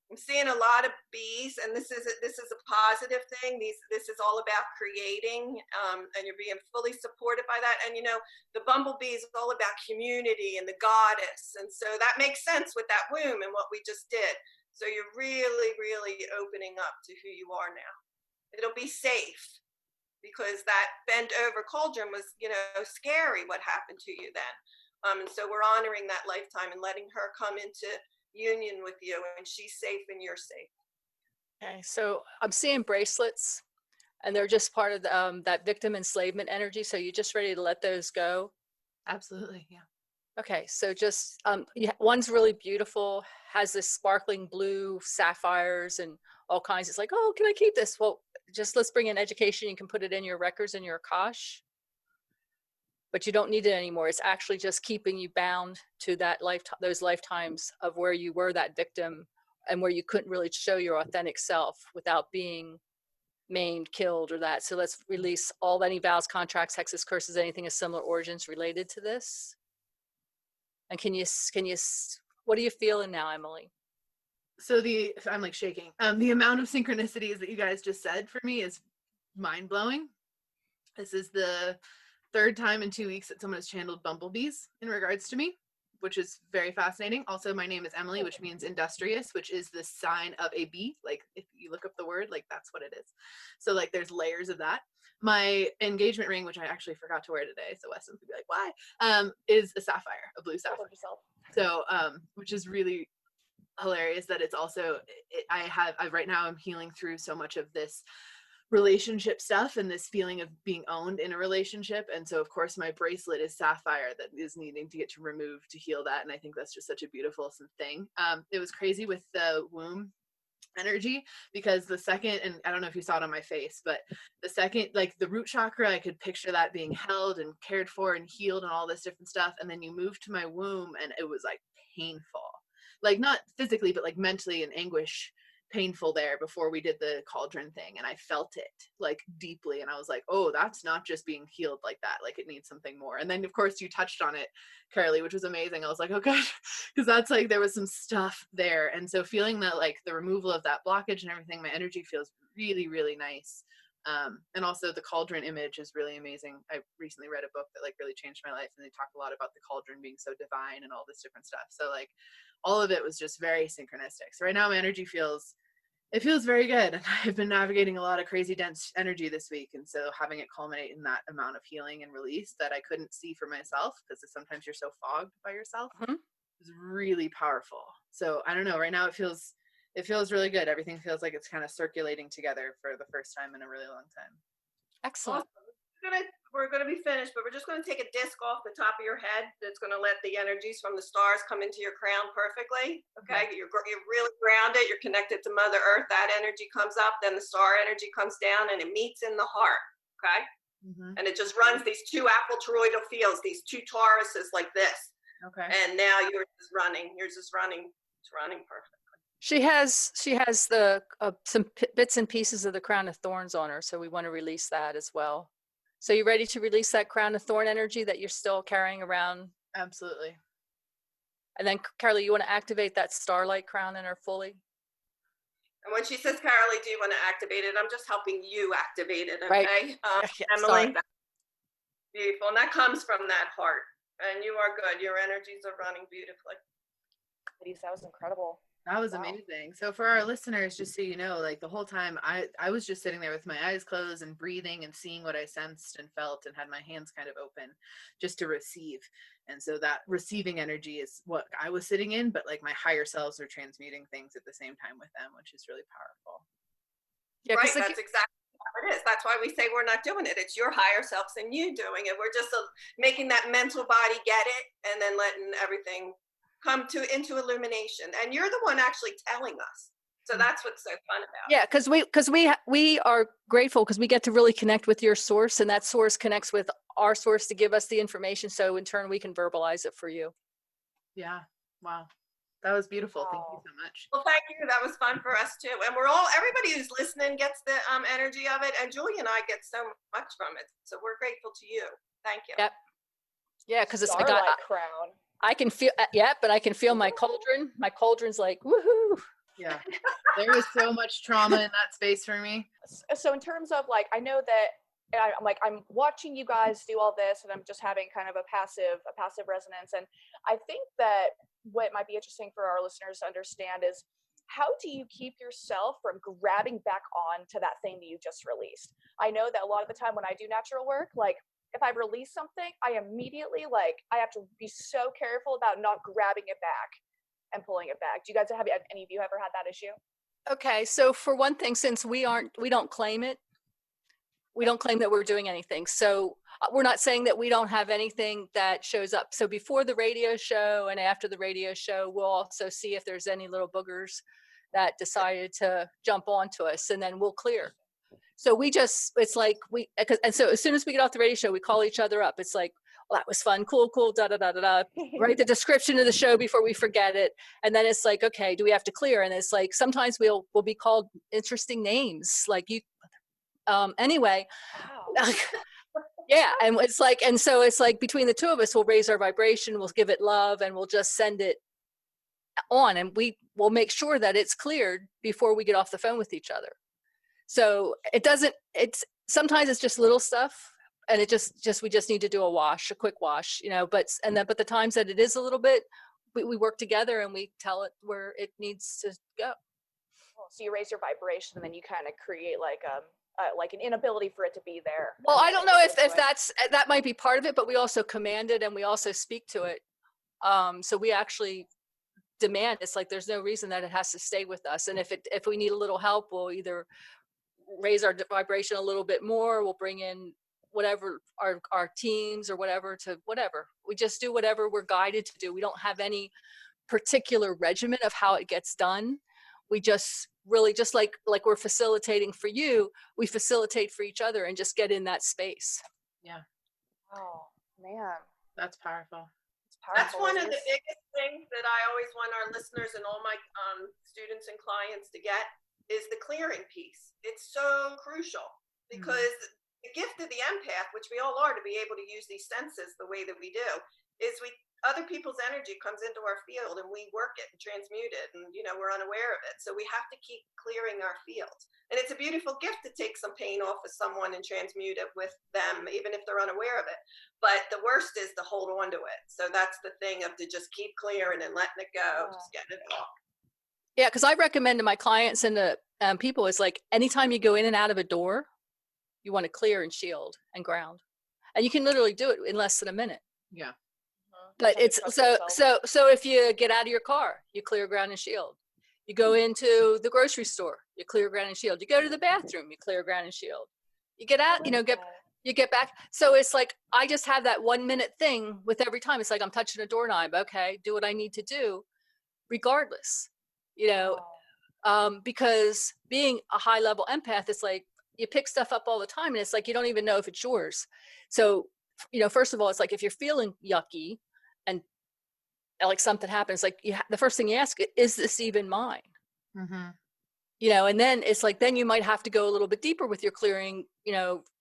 I'm seeing a lot of bees, and this is a positive thing. This is all about creating, and you're being fully supported by that. And the bumblebee is all about community and the goddess, and so that makes sense with that womb and what we just did. So you're really, really opening up to who you are now. It'll be safe, because that bent over cauldron was, scary what happened to you then. And so we're honoring that lifetime and letting her come into union with you, and she's safe and you're safe. Okay, so I'm seeing bracelets, and they're just part of the, that victim enslavement energy. So you're just ready to let those go? Absolutely, yeah. Okay, so just one's really beautiful, has this sparkling blue sapphires and all kinds. It's like, oh, can I keep this? Well, just let's bring in education. You can put it in your records and your Akash, but you don't need it anymore. It's actually just keeping you bound to that those lifetimes of where you were that victim, and where you couldn't really show your authentic self without being maimed, killed, or that. So let's release all any vows, contracts, hexes, curses, anything of similar origins related to this. And can you, what are you feeling now, Emily? So I'm like shaking. The amount of synchronicities that you guys just said for me is mind blowing. This is the third time in 2 weeks that someone has channeled bumblebees in regards to me. which is very fascinating. Also, my name is Emily, which means industrious, which is the sign of a bee. Like if you look up the word, like that's what it is. So like there's layers of that. My engagement ring, which I actually forgot to wear today, so Weston's gonna be like, why? Is a sapphire, a blue sapphire. So, which is really hilarious that it's also, right now I'm healing through so much of this relationship stuff and this feeling of being owned in a relationship. And so of course my bracelet is sapphire that is needing to get removed to heal that. And I think that's just such a beautiful thing. It was crazy with the womb energy because the second, and I don't know if you saw it on my face, but the second, like the root chakra, I could picture that being held and cared for and healed and all this different stuff. And then you move to my womb and it was like painful, like not physically, but like mentally in anguish, painful there before we did the cauldron thing. And I felt it like deeply. And I was like, oh, that's not just being healed like that. Like it needs something more. And then of course you touched on it, Karolee, which was amazing. I was like, oh gosh, because that's like, there was some stuff there. And so feeling that like the removal of that blockage and everything, my energy feels really, really nice. And also the cauldron image is really amazing. I recently read a book that like really changed my life and they talk a lot about the cauldron being so divine and all this different stuff. So like all of it was just very synchronistic. So right now my energy feels very good. And I've been navigating a lot of crazy dense energy this week. And so having it culminate in that amount of healing and release that I couldn't see for myself, because sometimes you're so fogged by yourself, is really powerful. So I don't know, right now it feels really good. Everything feels like it's kind of circulating together for the first time in a really long time. Excellent. We're going to be finished, but we're just going to take a disc off the top of your head that's going to let the energies from the stars come into your crown perfectly. Okay. You're really grounded. You're connected to Mother Earth. That energy comes up, then the star energy comes down and it meets in the heart. Okay. And it just runs these two apple toroidal fields, these two Tauruses like this. Okay. And now you're just running. It's running perfectly. She has the some bits and pieces of the crown of thorns on her, so we want to release that as well. So you ready to release that crown of thorn energy that you're still carrying around? Absolutely. And then Karolee, you want to activate that starlight crown in her fully? And when she says, Karolee, do you want to activate it? I'm just helping you activate it, okay? Right. Emily, beautiful. And that comes from that heart. And you are good. Your energies are running beautifully. Ladies, that was incredible. That was amazing. So for our listeners, just so you know, like the whole time I was just sitting there with my eyes closed and breathing and seeing what I sensed and felt and had my hands kind of open just to receive. And so that receiving energy is what I was sitting in, but like my higher selves are transmuting things at the same time with them, which is really powerful. Yeah, right, that's exactly what it is. That's why we say we're not doing it. It's your higher selves and you doing it. We're just making that mental body get it and then letting everything come into illumination, and you're the one actually telling us. So that's what's so fun about it. Yeah, because we are grateful because we get to really connect with your source, and that source connects with our source to give us the information. So in turn, we can verbalize it for you. Yeah. Wow. That was beautiful. Thank you so much. Well, thank you. That was fun for us too. And everybody who's listening gets the energy of it, and Julie and I get so much from it. So we're grateful to you. Thank you. Yep. Yeah, because it's like crown. I can feel, but I can feel my cauldron. My cauldron's like, woohoo. Yeah. There was so much trauma in that space for me. So in terms of like, I know that I'm watching you guys do all this and I'm just having kind of a passive resonance. And I think that what might be interesting for our listeners to understand is how do you keep yourself from grabbing back on to that thing that you just released? I know that a lot of the time when I do natural work, like, if I release something, I immediately I have to be so careful about not grabbing it back and pulling it back. Do you guys have any of you ever had that issue? Okay, so for one thing, since we don't claim it, we don't claim that we're doing anything. So we're not saying that we don't have anything that shows up. So before the radio show and after the radio show, we'll also see if there's any little boogers that decided to jump onto us, and then we'll clear. So it's like and so as soon as we get off the radio show, we call each other up. It's like, well, that was fun. Cool, da, da, da, da, da. Write the description of the show before we forget it. And then it's like, okay, do we have to clear? And it's like, sometimes we'll be called interesting names. Like you, anyway. Wow. Yeah. And so it's like between the two of us, we'll raise our vibration, we'll give it love, and we'll just send it on. And we will make sure that it's cleared before we get off the phone with each other. So sometimes it's just little stuff. and it just we just need to do a quick wash, but the times that it is a little bit, we work together and we tell it where it needs to go. So you raise your vibration, and then you kind of create like an inability for it to be there. Well, I don't know if that might be part of it, but we also command it and we also speak to it. So we actually demand, it's like there's no reason that it has to stay with us. And if we need a little help, we'll either raise our vibration a little bit more, we'll bring in whatever our teams or whatever. We just do whatever we're guided to do. We don't have any particular regimen of how it gets done. We just really, just like we're facilitating for you, we facilitate for each other and just get in that space. Yeah. Oh man, that's powerful. That's one of the biggest things that I always want our listeners and all my students and clients to get is the clearing piece. It's so crucial because the gift of the empath, which we all are to be able to use these senses the way that we do, is other people's energy comes into our field and we work it and transmute it, and we're unaware of it. So we have to keep clearing our fields. And it's a beautiful gift to take some pain off of someone and transmute it with them, even if they're unaware of it. But the worst is to hold on to it. So that's the thing of to just keep clearing and letting it go, just getting it off. Yeah, because I recommend to my clients and to people, is like anytime you go in and out of a door, you want to clear and shield and ground. And you can literally do it in less than a minute. Yeah. But it's so if you get out of your car, you clear, ground, and shield. You go into the grocery store, you clear, ground, and shield. You go to the bathroom, you clear, ground, and shield. You get out, you get back. So it's like, I just have that 1 minute thing with every time. It's like I'm touching a doorknob. Okay, do what I need to do regardless, because being a high level empath, it's like you pick stuff up all the time and it's like you don't even know if it's yours. So, first of all, it's like if you're feeling yucky and like something happens, like the first thing you ask, is this even mine? And then it's like, then you might have to go a little bit deeper with your clearing,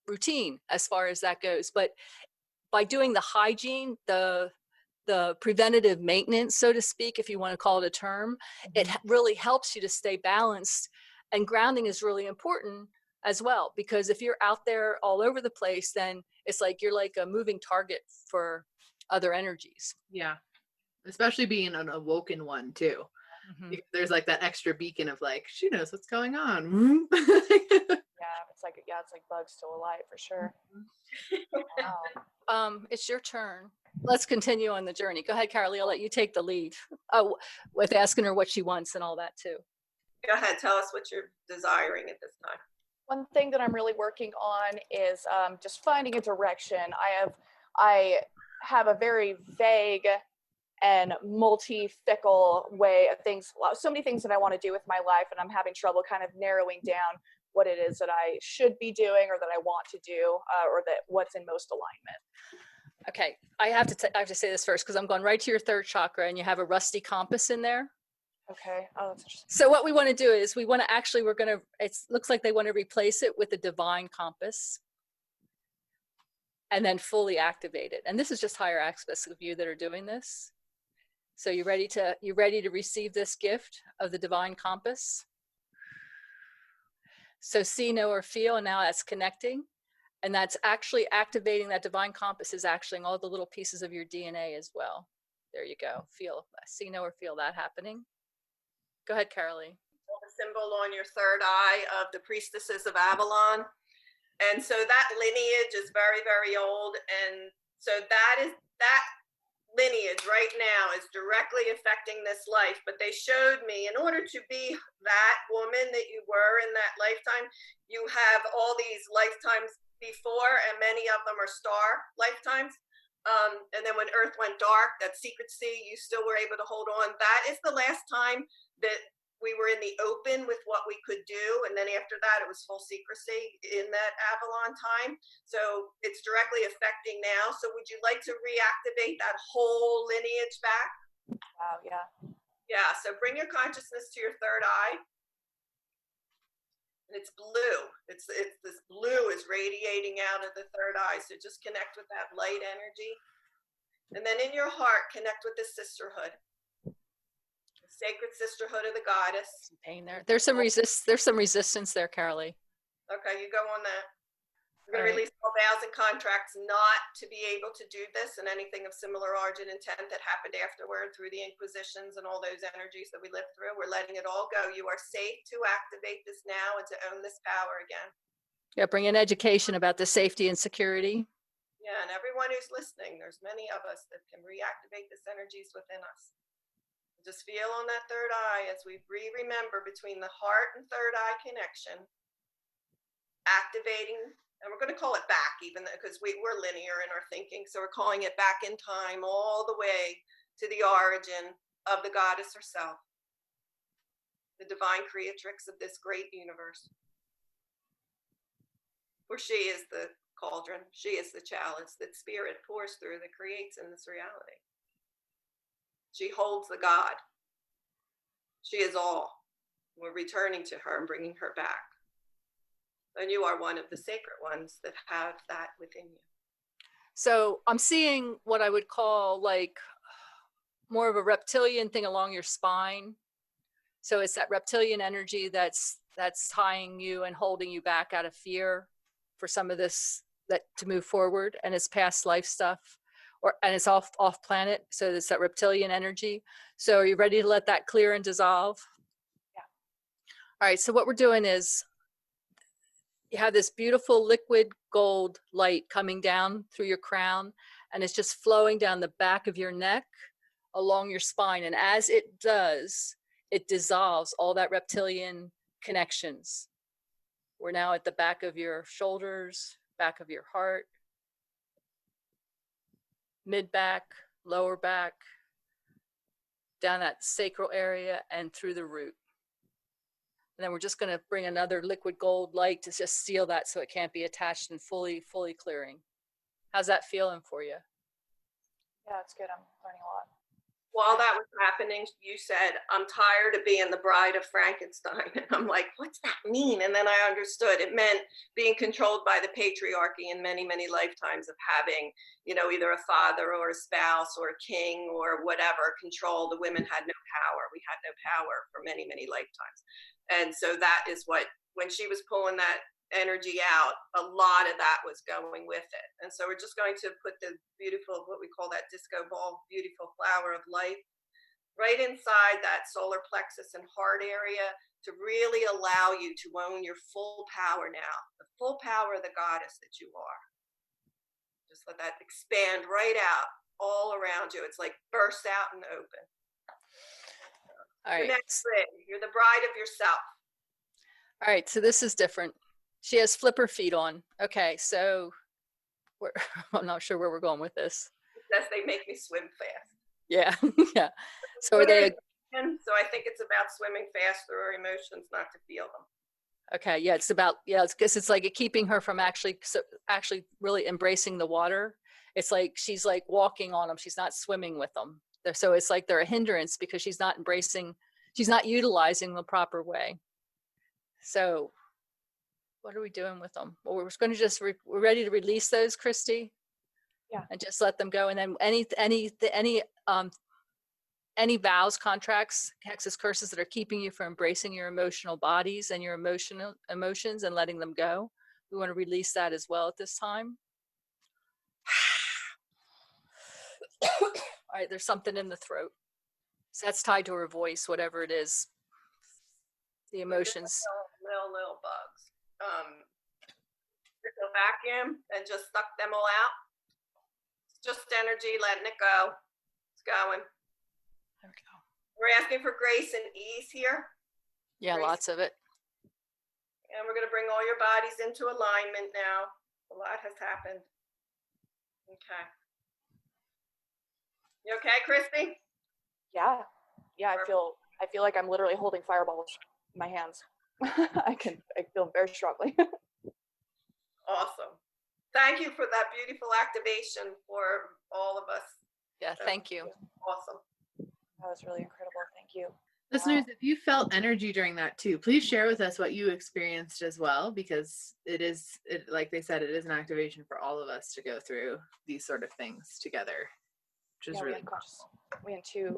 routine as far as that goes. But by doing the hygiene, the preventative maintenance, so to speak, if you want to call it a term, it really helps you to stay balanced. And grounding is really important as well, because if you're out there all over the place, then it's like you're like a moving target for other energies. Yeah. Especially being an awoken one too. There's like that extra beacon of like, she knows what's going on. It's like bugs to a light for sure. Wow. It's your turn. Let's continue on the journey. Go ahead, Karolee. I'll let you take the lead. With asking her what she wants and all that too. Go ahead. Tell us what you're desiring at this time. One thing that I'm really working on is just finding a direction. I have a very vague and multi-fickle way of things, so many things that I want to do with my life, and I'm having trouble kind of narrowing down what it is that I should be doing or that I want to do, or that what's in most alignment. Okay, I have to say this first because I'm going right to your third chakra and you have a rusty compass in there. Okay. Oh, that's interesting. So what we want to do is it looks like they want to replace it with the divine compass and then fully activate it. And this is just higher aspects of you that are doing this. So you ready to receive this gift of the divine compass? So see, know, or feel, and now that's connecting. And that's actually activating that divine compass is actually all the little pieces of your DNA as well. There you go. See, know, or feel that happening. Go ahead, Karolee. The symbol on your third eye of the priestesses of Avalon. And so that lineage is very, very old. And so that lineage right now is directly affecting this life. But they showed me, in order to be that woman that you were in that lifetime, you have all these lifetimes before, and many of them are star lifetimes. And then when Earth went dark, that secrecy, you still were able to hold on. That is the last time that we were in the open with what we could do. And then after that, it was full secrecy in that Avalon time. So it's directly affecting now. So would you like to reactivate that whole lineage back? Wow, yeah. Yeah, so bring your consciousness to your third eye. And it's blue. It's this blue is radiating out of the third eye. So just connect with that light energy. And then in your heart, connect with the sisterhood. The sacred sisterhood of the goddess. Some pain there. There's some resistance there, Karolee. Okay, you go on that. We're going to release all vows and contracts not to be able to do this and anything of similar origin intent that happened afterward through the Inquisitions and all those energies that we lived through. We're letting it all go. You are safe to activate this now and to own this power again. Yeah, bring in education about the safety and security. Yeah, and everyone who's listening, there's many of us that can reactivate this energies within us. Just feel on that third eye as we remember between the heart and third eye connection, activating. And we're going to call it back, even because we're linear in our thinking. So we're calling it back in time all the way to the origin of the goddess herself, the divine creatrix of this great universe. For she is the cauldron, she is the chalice that spirit pours through, that creates in this reality. She holds the God. She is all. We're returning to her and bringing her back. And you are one of the sacred ones that have that within you. So I'm seeing what I would call like more of a reptilian thing along your spine. So it's that reptilian energy that's tying you and holding you back out of fear for some of this, that to move forward, and it's past life stuff, and it's off planet. So it's that reptilian energy. So are you ready to let that clear and dissolve? Yeah. All right. So what we're doing is, you have this beautiful liquid gold light coming down through your crown, and it's just flowing down the back of your neck along your spine. And as it does, it dissolves all that reptilian connections. We're now at the back of your shoulders, back of your heart, mid back, lower back, down that sacral area and through the root. And then we're just going to bring another liquid gold light to just seal that so it can't be attached and fully clearing. How's that feeling for you? Yeah, it's good. I'm learning a lot. While that was happening, you said, I'm tired of being the bride of Frankenstein. And I'm like, what's that mean? And then I understood it meant being controlled by the patriarchy in many, many lifetimes of having, either a father or a spouse or a king or whatever control. The women had no power. We had no power for many, many lifetimes. And so that is what, when she was pulling that energy out, a lot of that was going with it. And so we're just going to put the beautiful, what we call that disco ball, beautiful flower of light, right inside that solar plexus and heart area to really allow you to own your full power now, the full power of the goddess that you are. Just let that expand right out all around you. It's like burst out and open. All right. You're the bride of yourself. All right. So this is different. She has flipper feet on. Okay. So I'm not sure where we're going with this. It says they make me swim fast. Yeah. Yeah. So are they? So I think it's about swimming fast through our emotions, not to feel them. Okay. Yeah. It's about, it's because it's like keeping her from actually really embracing the water. It's like she's like walking on them. She's not swimming with them. So it's like they're a hindrance because she's not utilizing the proper way. So what are we doing with them? Well, we're going to we're ready to release those, Christy. Yeah. And just let them go. And then any vows, contracts, hexes, curses that are keeping you from embracing your emotional bodies and your emotions and letting them go, we want to release that as well at this time. All right, there's something in the throat. So that's tied to her voice, whatever it is. The emotions. Little bugs. There's a vacuum and just suck them all out. It's just energy, letting it go. It's going. There we go. We're asking for grace and ease here. Yeah, Grace. lots of it. And we're going to bring all your bodies into alignment now. A lot has happened. Okay. You okay, Christy? Yeah. I feel like I'm literally holding fireballs in my hands. I feel very strongly. Awesome. Thank you for that beautiful activation for all of us. Yeah, thank you. Awesome. That was really incredible. Thank you. Listeners, if you felt energy during that too, please share with us what you experienced as well, because like they said, it is an activation for all of us to go through these sort of things together, which is really cool.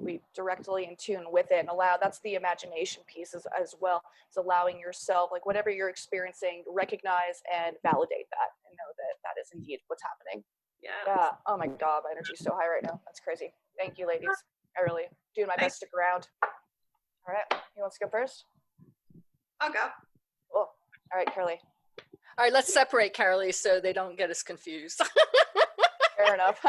We directly in tune with it and that's the imagination piece as well. It's allowing yourself, like whatever you're experiencing, recognize and validate that and know is indeed what's happening. Yeah. Yeah. Oh my God, my energy's so high right now. That's crazy. Thank you, ladies. I really doing my best to ground. All right. You want to go first? I'll go. Cool. All right, Karolee. All right, let's separate Karolee so they don't get us confused. Fair enough.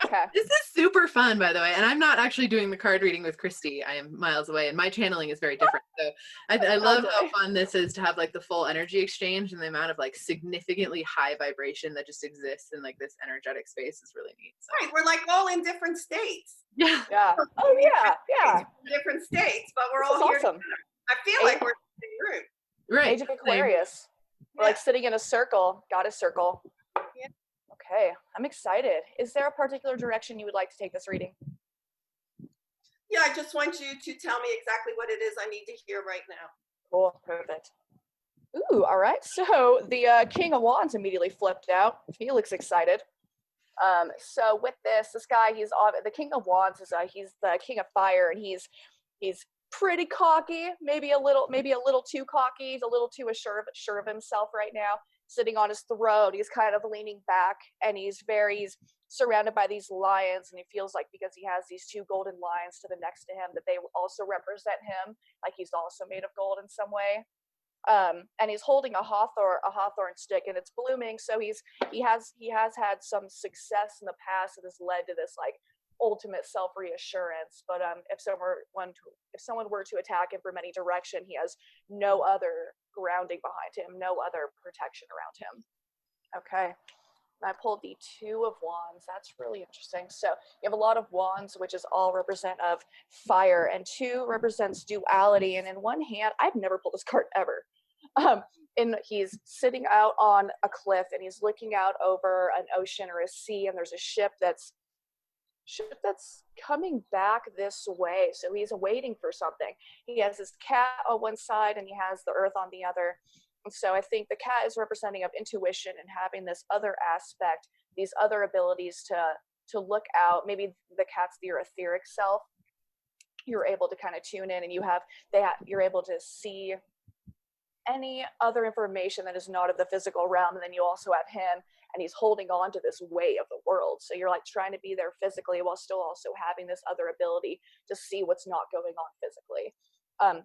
Okay. This is super fun, by the way. And I'm not actually doing the card reading with Christy. I am miles away, and my channeling is very different. So I love how fun this is to have like the full energy exchange, and the amount of like significantly high vibration that just exists in like this energetic space is really neat. So. Right, we're like all in different states. Yeah. Yeah. Oh yeah. Yeah. Different states, but we're This all is here awesome. together. I feel like we're in the same room. Right. Age of Aquarius. We're like sitting in a circle, goddess circle. Yeah. Okay, I'm excited. Is there a particular direction you would like to take this reading? Yeah, I just want you to tell me exactly what it is I need to hear right now. Cool, perfect. Ooh, all right. So the King of Wands immediately flipped out. He looks excited. So with this guy, he's the King of Wands is he's the King of Fire, and he's pretty cocky, maybe a little too cocky. He's a little too sure of himself right now, sitting on his throne. He's kind of leaning back, and he's surrounded by these lions, and he feels like because he has these two golden lions to the next to him that they also represent him, like he's also made of gold in some way. And he's holding a hawthorn stick, and it's blooming. So he has had some success in the past that has led to this like ultimate self-reassurance. But if someone were to attack him from any direction, he has no other grounding behind him, no other protection around him. Okay. And I pulled the Two of Wands. That's really interesting. So you have a lot of wands, which is all represent of fire, and two represents duality. And in one hand, I've never pulled this card ever. And he's sitting out on a cliff, and he's looking out over an ocean or a sea, and there's a ship that's coming back this way. So he's waiting for something. He has his cat on one side, and he has the earth on the other. And so I think the cat is representing of intuition and having this other aspect, these other abilities to look out. Maybe the cat's your etheric self. You're able to kind of tune in, and you're able to see any other information that is not of the physical realm. And then you also have him, and he's holding on to this way of the world. So you're like trying to be there physically while still also having this other ability to see what's not going on physically.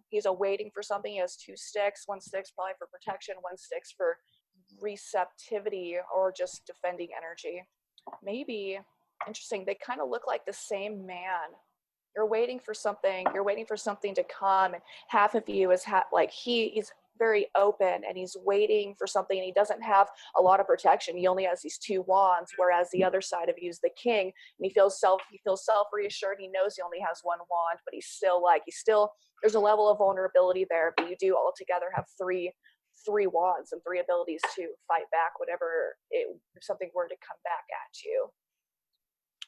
He's awaiting for something. He has two sticks. One stick's probably for protection. One stick's for receptivity or just defending energy. Maybe, interesting, they kind of look like the same man. You're waiting for something. You're waiting for something to come. And half of you is he's very open, and he's waiting for something, and he doesn't have a lot of protection. He only has these two wands, whereas the other side of you is the king, and he feels self-reassured. He knows he only has one wand, but he's still there's a level of vulnerability there, but you do altogether have three wands and three abilities to fight back if something were to come back at you.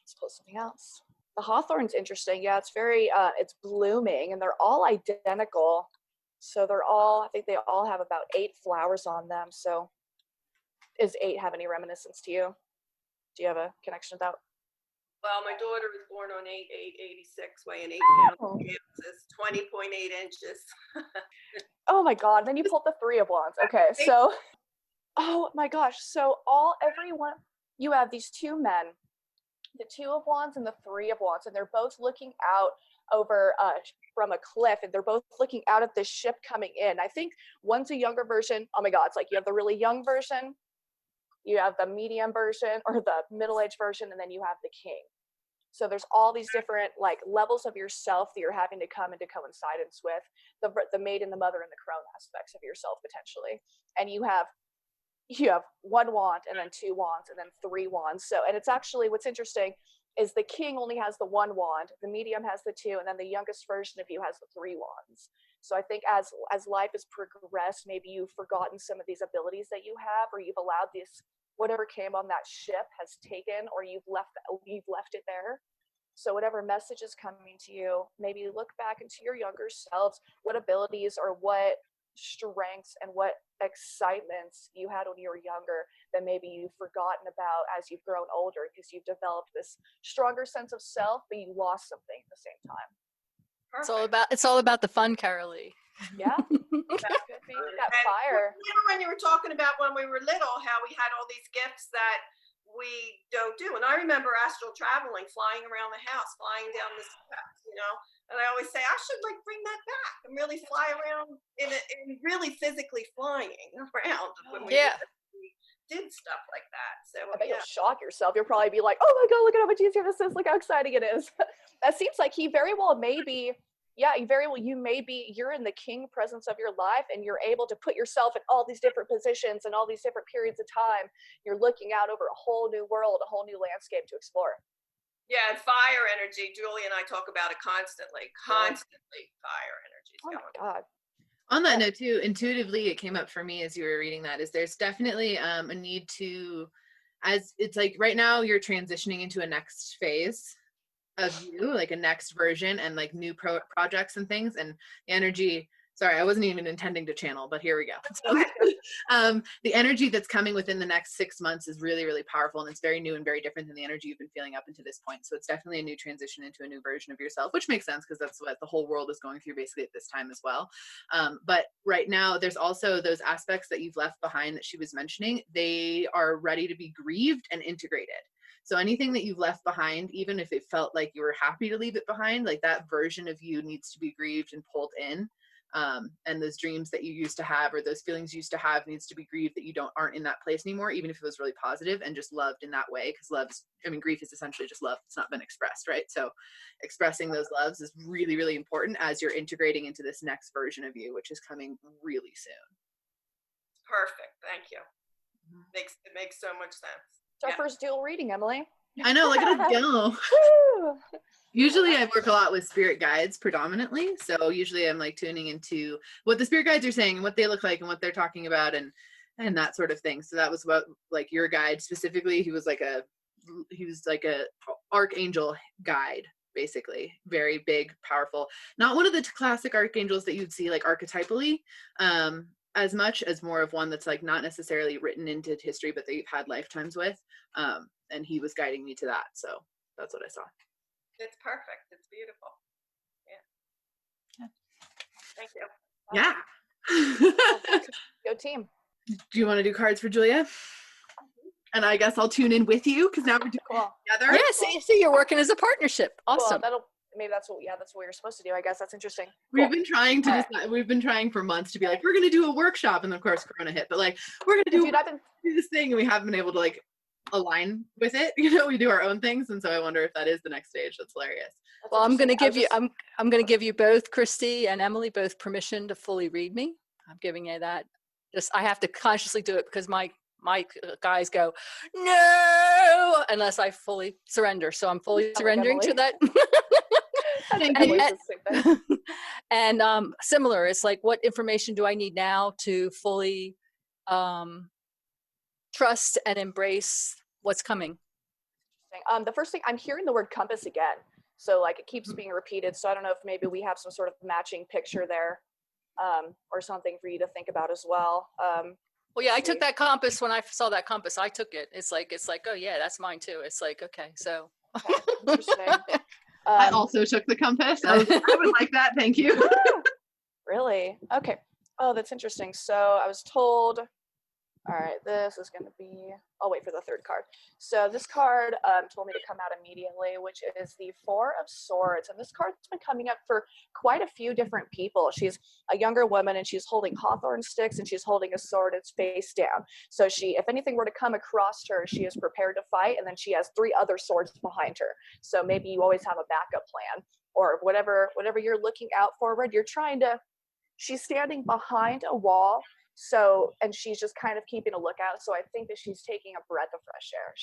Let's pull something else. The hawthorn's interesting. Yeah, it's blooming, and they're all identical. So I think they all have about 8 flowers on them. So does 8 have any reminiscence to you? Do you have a connection with that? Well, my daughter was born on 8/8/86, weighing 8 pounds. Is 20.8 inches. Oh my God. Then you pulled the Three of Wands. Okay. So, oh my gosh. So everyone, you have these two men, the Two of Wands and the Three of Wands, and they're both looking out over from a cliff, and they're both looking out at this ship coming in. I think one's a younger version. Oh my God, it's like you have the really young version, you have the medium version, or the middle-aged version, and then you have the king. So there's all these different like levels of yourself that you're having to come into coincidence with, the maiden, the mother, and the crone aspects of yourself potentially. And you have one wand, and then 2 wands, and then 3 wands. So, and it's actually, what's interesting is the king only has the 1 wand, the medium has the 2, and then the youngest version of you has the 3 wands. So I think as life has progressed, maybe you've forgotten some of these abilities that you have, or you've allowed this, whatever came on that ship has taken, or you've left it there. So whatever message is coming to you, maybe look back into your younger selves, what abilities or what strengths and what excitements you had when you were younger that maybe you've forgotten about as you've grown older, because you've developed this stronger sense of self, but you lost something at the same time. It's all about the fun, Karolee. Yeah, that could be that fire. Remember when you were talking about when we were little, how we had all these gifts that we don't do. And I remember astral traveling, flying around the house, flying down the steps, you know. And I always say I should like bring that back and really fly around in really physically flying around when we did stuff like that. So I bet you'll shock yourself. You'll probably be like, "Oh my God, look at how much easier this is! Look how exciting it is!" That seems like he very well may be. Yeah, you're in the king presence of your life, and you're able to put yourself in all these different positions and all these different periods of time. You're looking out over a whole new world, a whole new landscape to explore. Yeah, and fire energy. Julie and I talk about it constantly. Fire energy. Oh my God. On that note too, intuitively it came up for me as you were reading that, is there's definitely a need to, as it's like right now you're transitioning into a next phase of you, like a next version and like new projects and things, and the energy, sorry, I wasn't even intending to channel, but here we go. So, the energy that's coming within the next 6 months is really, really powerful, and it's very new and very different than the energy you've been feeling up until this point. So it's definitely a new transition into a new version of yourself, which makes sense because that's what the whole world is going through basically at this time as well. But right now there's also those aspects that you've left behind that she was mentioning. They are ready to be grieved and integrated. So anything that you've left behind, even if it felt like you were happy to leave it behind, like that version of you needs to be grieved and pulled in. And those dreams that you used to have, or those feelings you used to have, needs to be grieved that you aren't in that place anymore, even if it was really positive and just loved in that way. Because grief is essentially just love. It's not been expressed, right? So expressing those loves is really, really important as you're integrating into this next version of you, which is coming really soon. Perfect. Thank you. It makes so much sense. It's our first dual reading, Emily. I know, look at us go. Usually I work a lot with spirit guides predominantly. So usually I'm like tuning into what the spirit guides are saying and what they look like and what they're talking about and that sort of thing. So that was what, like, your guide specifically, he was like a archangel guide, basically. Very big, powerful. Not one of the classic archangels that you'd see like archetypally, as much as more of one that's like not necessarily written into history, but that you've had lifetimes with. And he was guiding me to that. So that's what I saw. It's perfect. It's beautiful. Yeah. Thank you. Yeah. Go team. Do you want to do cards for Julia? And I guess I'll tune in with you because now we're doing it together. Yeah, see, you're working as a partnership. Awesome. Cool. Maybe that's what you're supposed to do. I guess that's interesting. We've been trying to we've been trying for months to be like, we're going to do a workshop. And of course, Corona hit, but like, we're going to do this thing. And we haven't been able to like align with it. You know, we do our own things. And so I wonder if that is the next stage. That's hilarious. Well, I'm going to give I'm going to give you both, Christy and Emily, both permission to fully read me. I'm giving you that. I have to consciously do it because my guys go, no, unless I fully surrender. So I'm fully surrendering to that. And similar, it's like, what information do I need now to fully trust and embrace what's coming? The first thing, I'm hearing the word compass again. So like it keeps being repeated. So I don't know if maybe we have some sort of matching picture there, or something for you to think about as well. Well, yeah, I took that compass when I saw that compass. I took it. It's like, oh yeah, that's mine too. It's like, okay, so. Okay, interesting. I also took the compass. I would like that. Thank you. Really? Okay. Oh, that's interesting. So I was told, all right, this is going to be, I'll wait for the third card. So this card told me to come out immediately, which is the Four of Swords. And this card's been coming up for quite a few different people. She's a younger woman and she's holding hawthorn sticks and she's holding a sword. It's face down. So if anything were to come across her, she is prepared to fight. And then she has 3 other swords behind her. So maybe you always have a backup plan, or whatever you're looking out forward, she's standing behind a wall. So, and she's just kind of keeping a lookout. So I think that she's taking a breath of fresh air.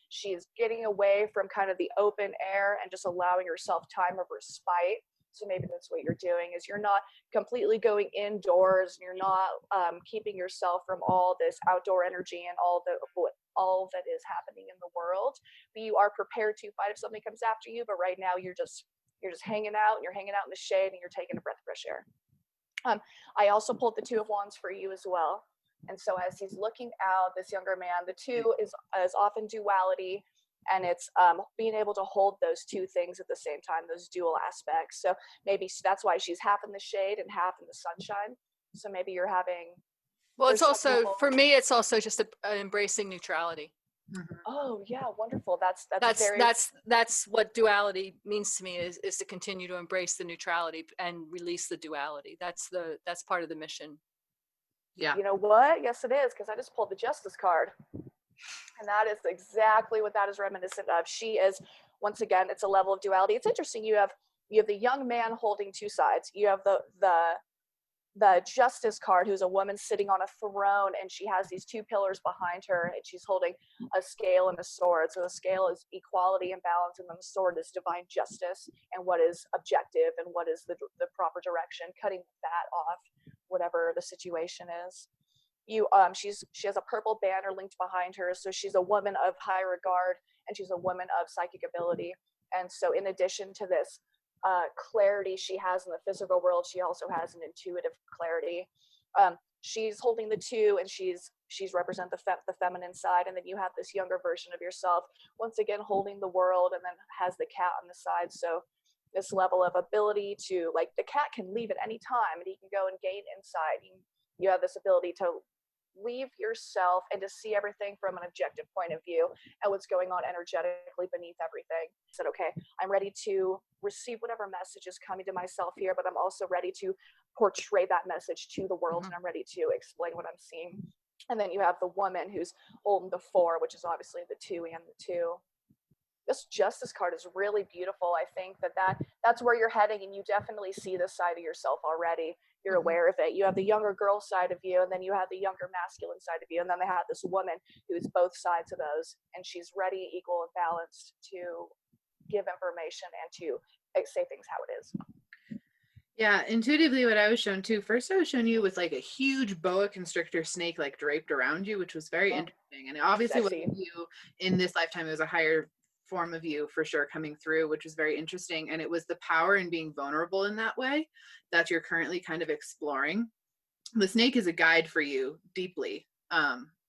She's getting away from kind of the open air and just allowing herself time of respite. So maybe that's what you're doing, is you're not completely going indoors, and you're not keeping yourself from all this outdoor energy and all that is happening in the world. But you are prepared to fight if something comes after you. But right now you're just hanging out, and you're hanging out in the shade, and you're taking a breath of fresh air. I also pulled the Two of Wands for you as well. And so as he's looking out, this younger man, the two is often duality. And it's being able to hold those two things at the same time, those dual aspects. So maybe that's why she's half in the shade and half in the sunshine. So maybe you're having. Well, it's also, for me, it's also just embracing neutrality. Oh yeah, wonderful. That's what duality means to me, is to continue to embrace the neutrality and release the duality. That's part of the mission. Yeah. You know what? Yes, it is, because I just pulled the Justice card. And that is exactly what that is reminiscent of. She is, once again, it's a level of duality. It's interesting. You have the young man holding two sides. You have the Justice card, who's a woman sitting on a throne, and she has these two pillars behind her, and she's holding a scale and a sword. So the scale is equality and balance, and then the sword is divine justice and what is objective and what is the proper direction, cutting that off, whatever the situation is. She has a purple banner linked behind her, so she's a woman of high regard, and she's a woman of psychic ability. And so in addition to this clarity she has in the physical world, she also has an intuitive clarity. She's holding the two, and she's represent the feminine side, and then you have this younger version of yourself, once again holding the world, and then has the cat on the side. So this level of ability to, like, the cat can leave at any time, and he can go and gain insight. You have this ability to leave yourself and to see everything from an objective point of view and what's going on energetically beneath everything. I said, okay, I'm ready to receive whatever message is coming to myself here, but I'm also ready to portray that message to the world, and I'm ready to explain what I'm seeing. And then you have the woman who's holding the 4, which is obviously the 2 and the 2. This Justice card is really beautiful. I think that's where you're heading, and you definitely see this side of yourself already. You're aware of it. You have the younger girl side of you, and then you have the younger masculine side of you, and then they have this woman who's both sides of those, and she's ready, equal, and balanced to give information and to say things how it is. Yeah, intuitively what I was shown too, first I was shown you with like a huge boa constrictor snake like draped around you, which was very interesting. And it obviously wasn't you in this lifetime. It was a higher form of you for sure coming through, which was very interesting. And it was the power in being vulnerable in that way that you're currently kind of exploring. The snake is a guide for you deeply,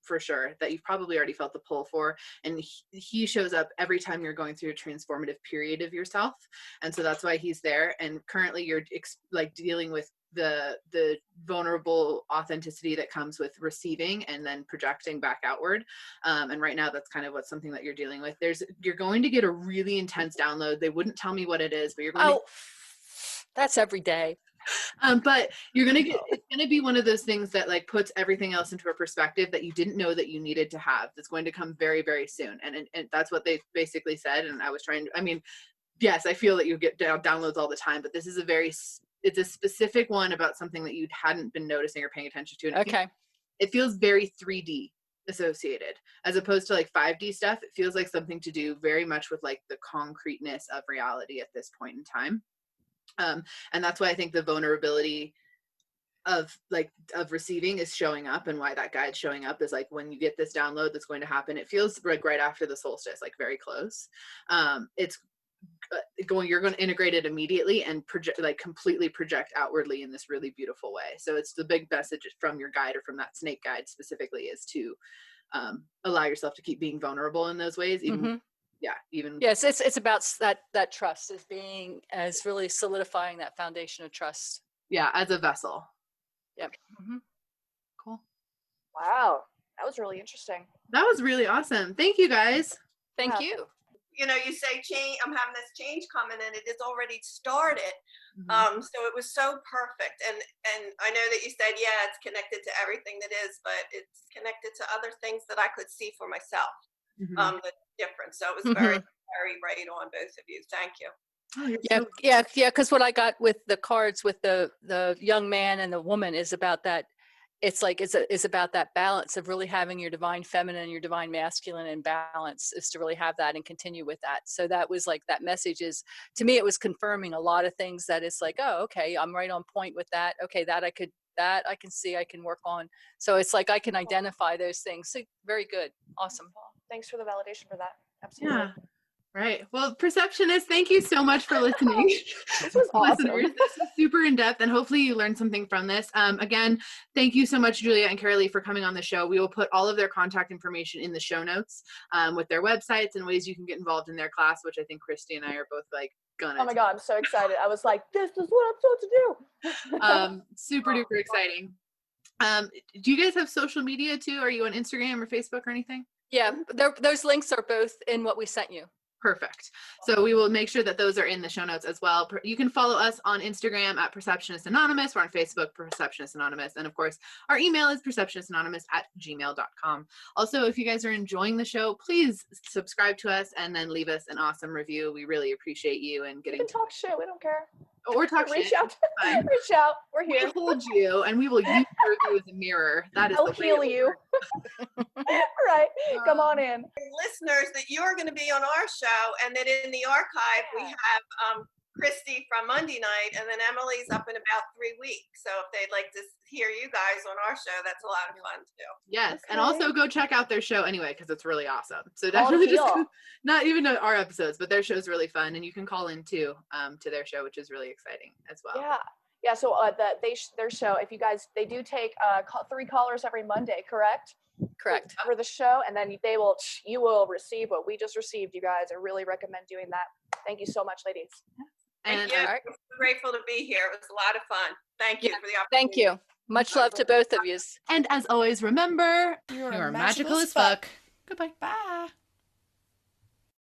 for sure, that you've probably already felt the pull for. And he shows up every time you're going through a transformative period of yourself. And so that's why he's there. And currently you're like dealing with the vulnerable authenticity that comes with receiving and then projecting back outward. And right now that's kind of something that you're dealing with. You're going to get a really intense download. They wouldn't tell me what it is, but you're going to. That's every day. But you're going to get, it's going to be one of those things that like puts everything else into a perspective that you didn't know that you needed to have. That's going to come very, very soon. And that's what they basically said. And I was yes, I feel that you get downloads all the time, but this is it's a specific one about something that you hadn't been noticing or paying attention to. And it feels very 3D associated as opposed to like 5D stuff. It feels like something to do very much with like the concreteness of reality at this point in time. And that's why I think the vulnerability of receiving is showing up, and why that guide's showing up is like when you get this download that's going to happen, it feels like right after the solstice, like very close. You're going to integrate it immediately and completely project outwardly in this really beautiful way. So it's the big message from your guide, or from that snake guide specifically, is to allow yourself to keep being vulnerable in those ways, even yes, it's about that trust as really solidifying that foundation of trust. Yeah, as a vessel. Yep. Cool. Wow, that was really interesting. That was really awesome. Thank you guys. Thank you. You know, you say change, I'm having this change coming, and it has already started. So it was so perfect. And I know that you said, yeah, it's connected to everything that is, but it's connected to other things that I could see for myself. The difference. So it was very, very right on, both of you. Thank you. Oh, yeah. Because what I got with the cards with the young man and the woman is about that. It's like it's about that balance of really having your divine feminine and your divine masculine in balance, is to really have that and continue with that. So that was like, that message is, to me, it was confirming a lot of things that it's like, oh, okay, I'm right on point with that. Okay, that I can see, I can work on. So it's like I can identify those things. So very good. Awesome. Thanks for the validation for that. Absolutely. Yeah. Right. Well, Perceptionists, thank you so much for listening. This was awesome. Listeners, this was super in depth, and hopefully you learned something from this. Again, thank you so much, Julia and Karolee, for coming on the show. We will put all of their contact information in the show notes with their websites and ways you can get involved in their class, which I think Christy and I are both like gonna. Oh my God, I'm so excited. I was like, this is what I'm supposed to do. Super duper exciting. Do you guys have social media too? Are you on Instagram or Facebook or anything? Yeah, those links are both in what we sent you. Perfect. So we will make sure that those are in the show notes as well. You can follow us on Instagram at Perceptionists Anonymous. We're on Facebook, Perceptionists Anonymous. And of course, our email is perceptionistanonymous@gmail.com. Also, if you guys are enjoying the show, please subscribe to us and then leave us an awesome review. We really appreciate you and getting You can talk shit. We don't care. or talk Reach shit. out. Reach out. We're here. We'll hold you and we will use your review as a mirror. That is I'll the way heal it you. works. All right. Come on in. Listeners, that you're going to be on our show, and that in the archive we have Christy from Monday night, and then Emily's up in about 3 weeks. So if they'd like to hear you guys on our show, that's a lot of fun too. Yes, Okay. and also go check out their show anyway because it's really awesome. So definitely just not even our episodes, but their show is really fun, and you can call in too to their show, which is really exciting as well. Yeah. So their show, if you guys, they do take 3 callers every Monday, correct? Correct. For the show, and then you will receive what we just received, you guys. I really recommend doing that. Thank you so much, ladies. And I'm grateful to be here. It was a lot of fun. Thank you for the opportunity. Thank you. Much love to both of you. as always, remember, You're magical as fuck. Goodbye. Bye.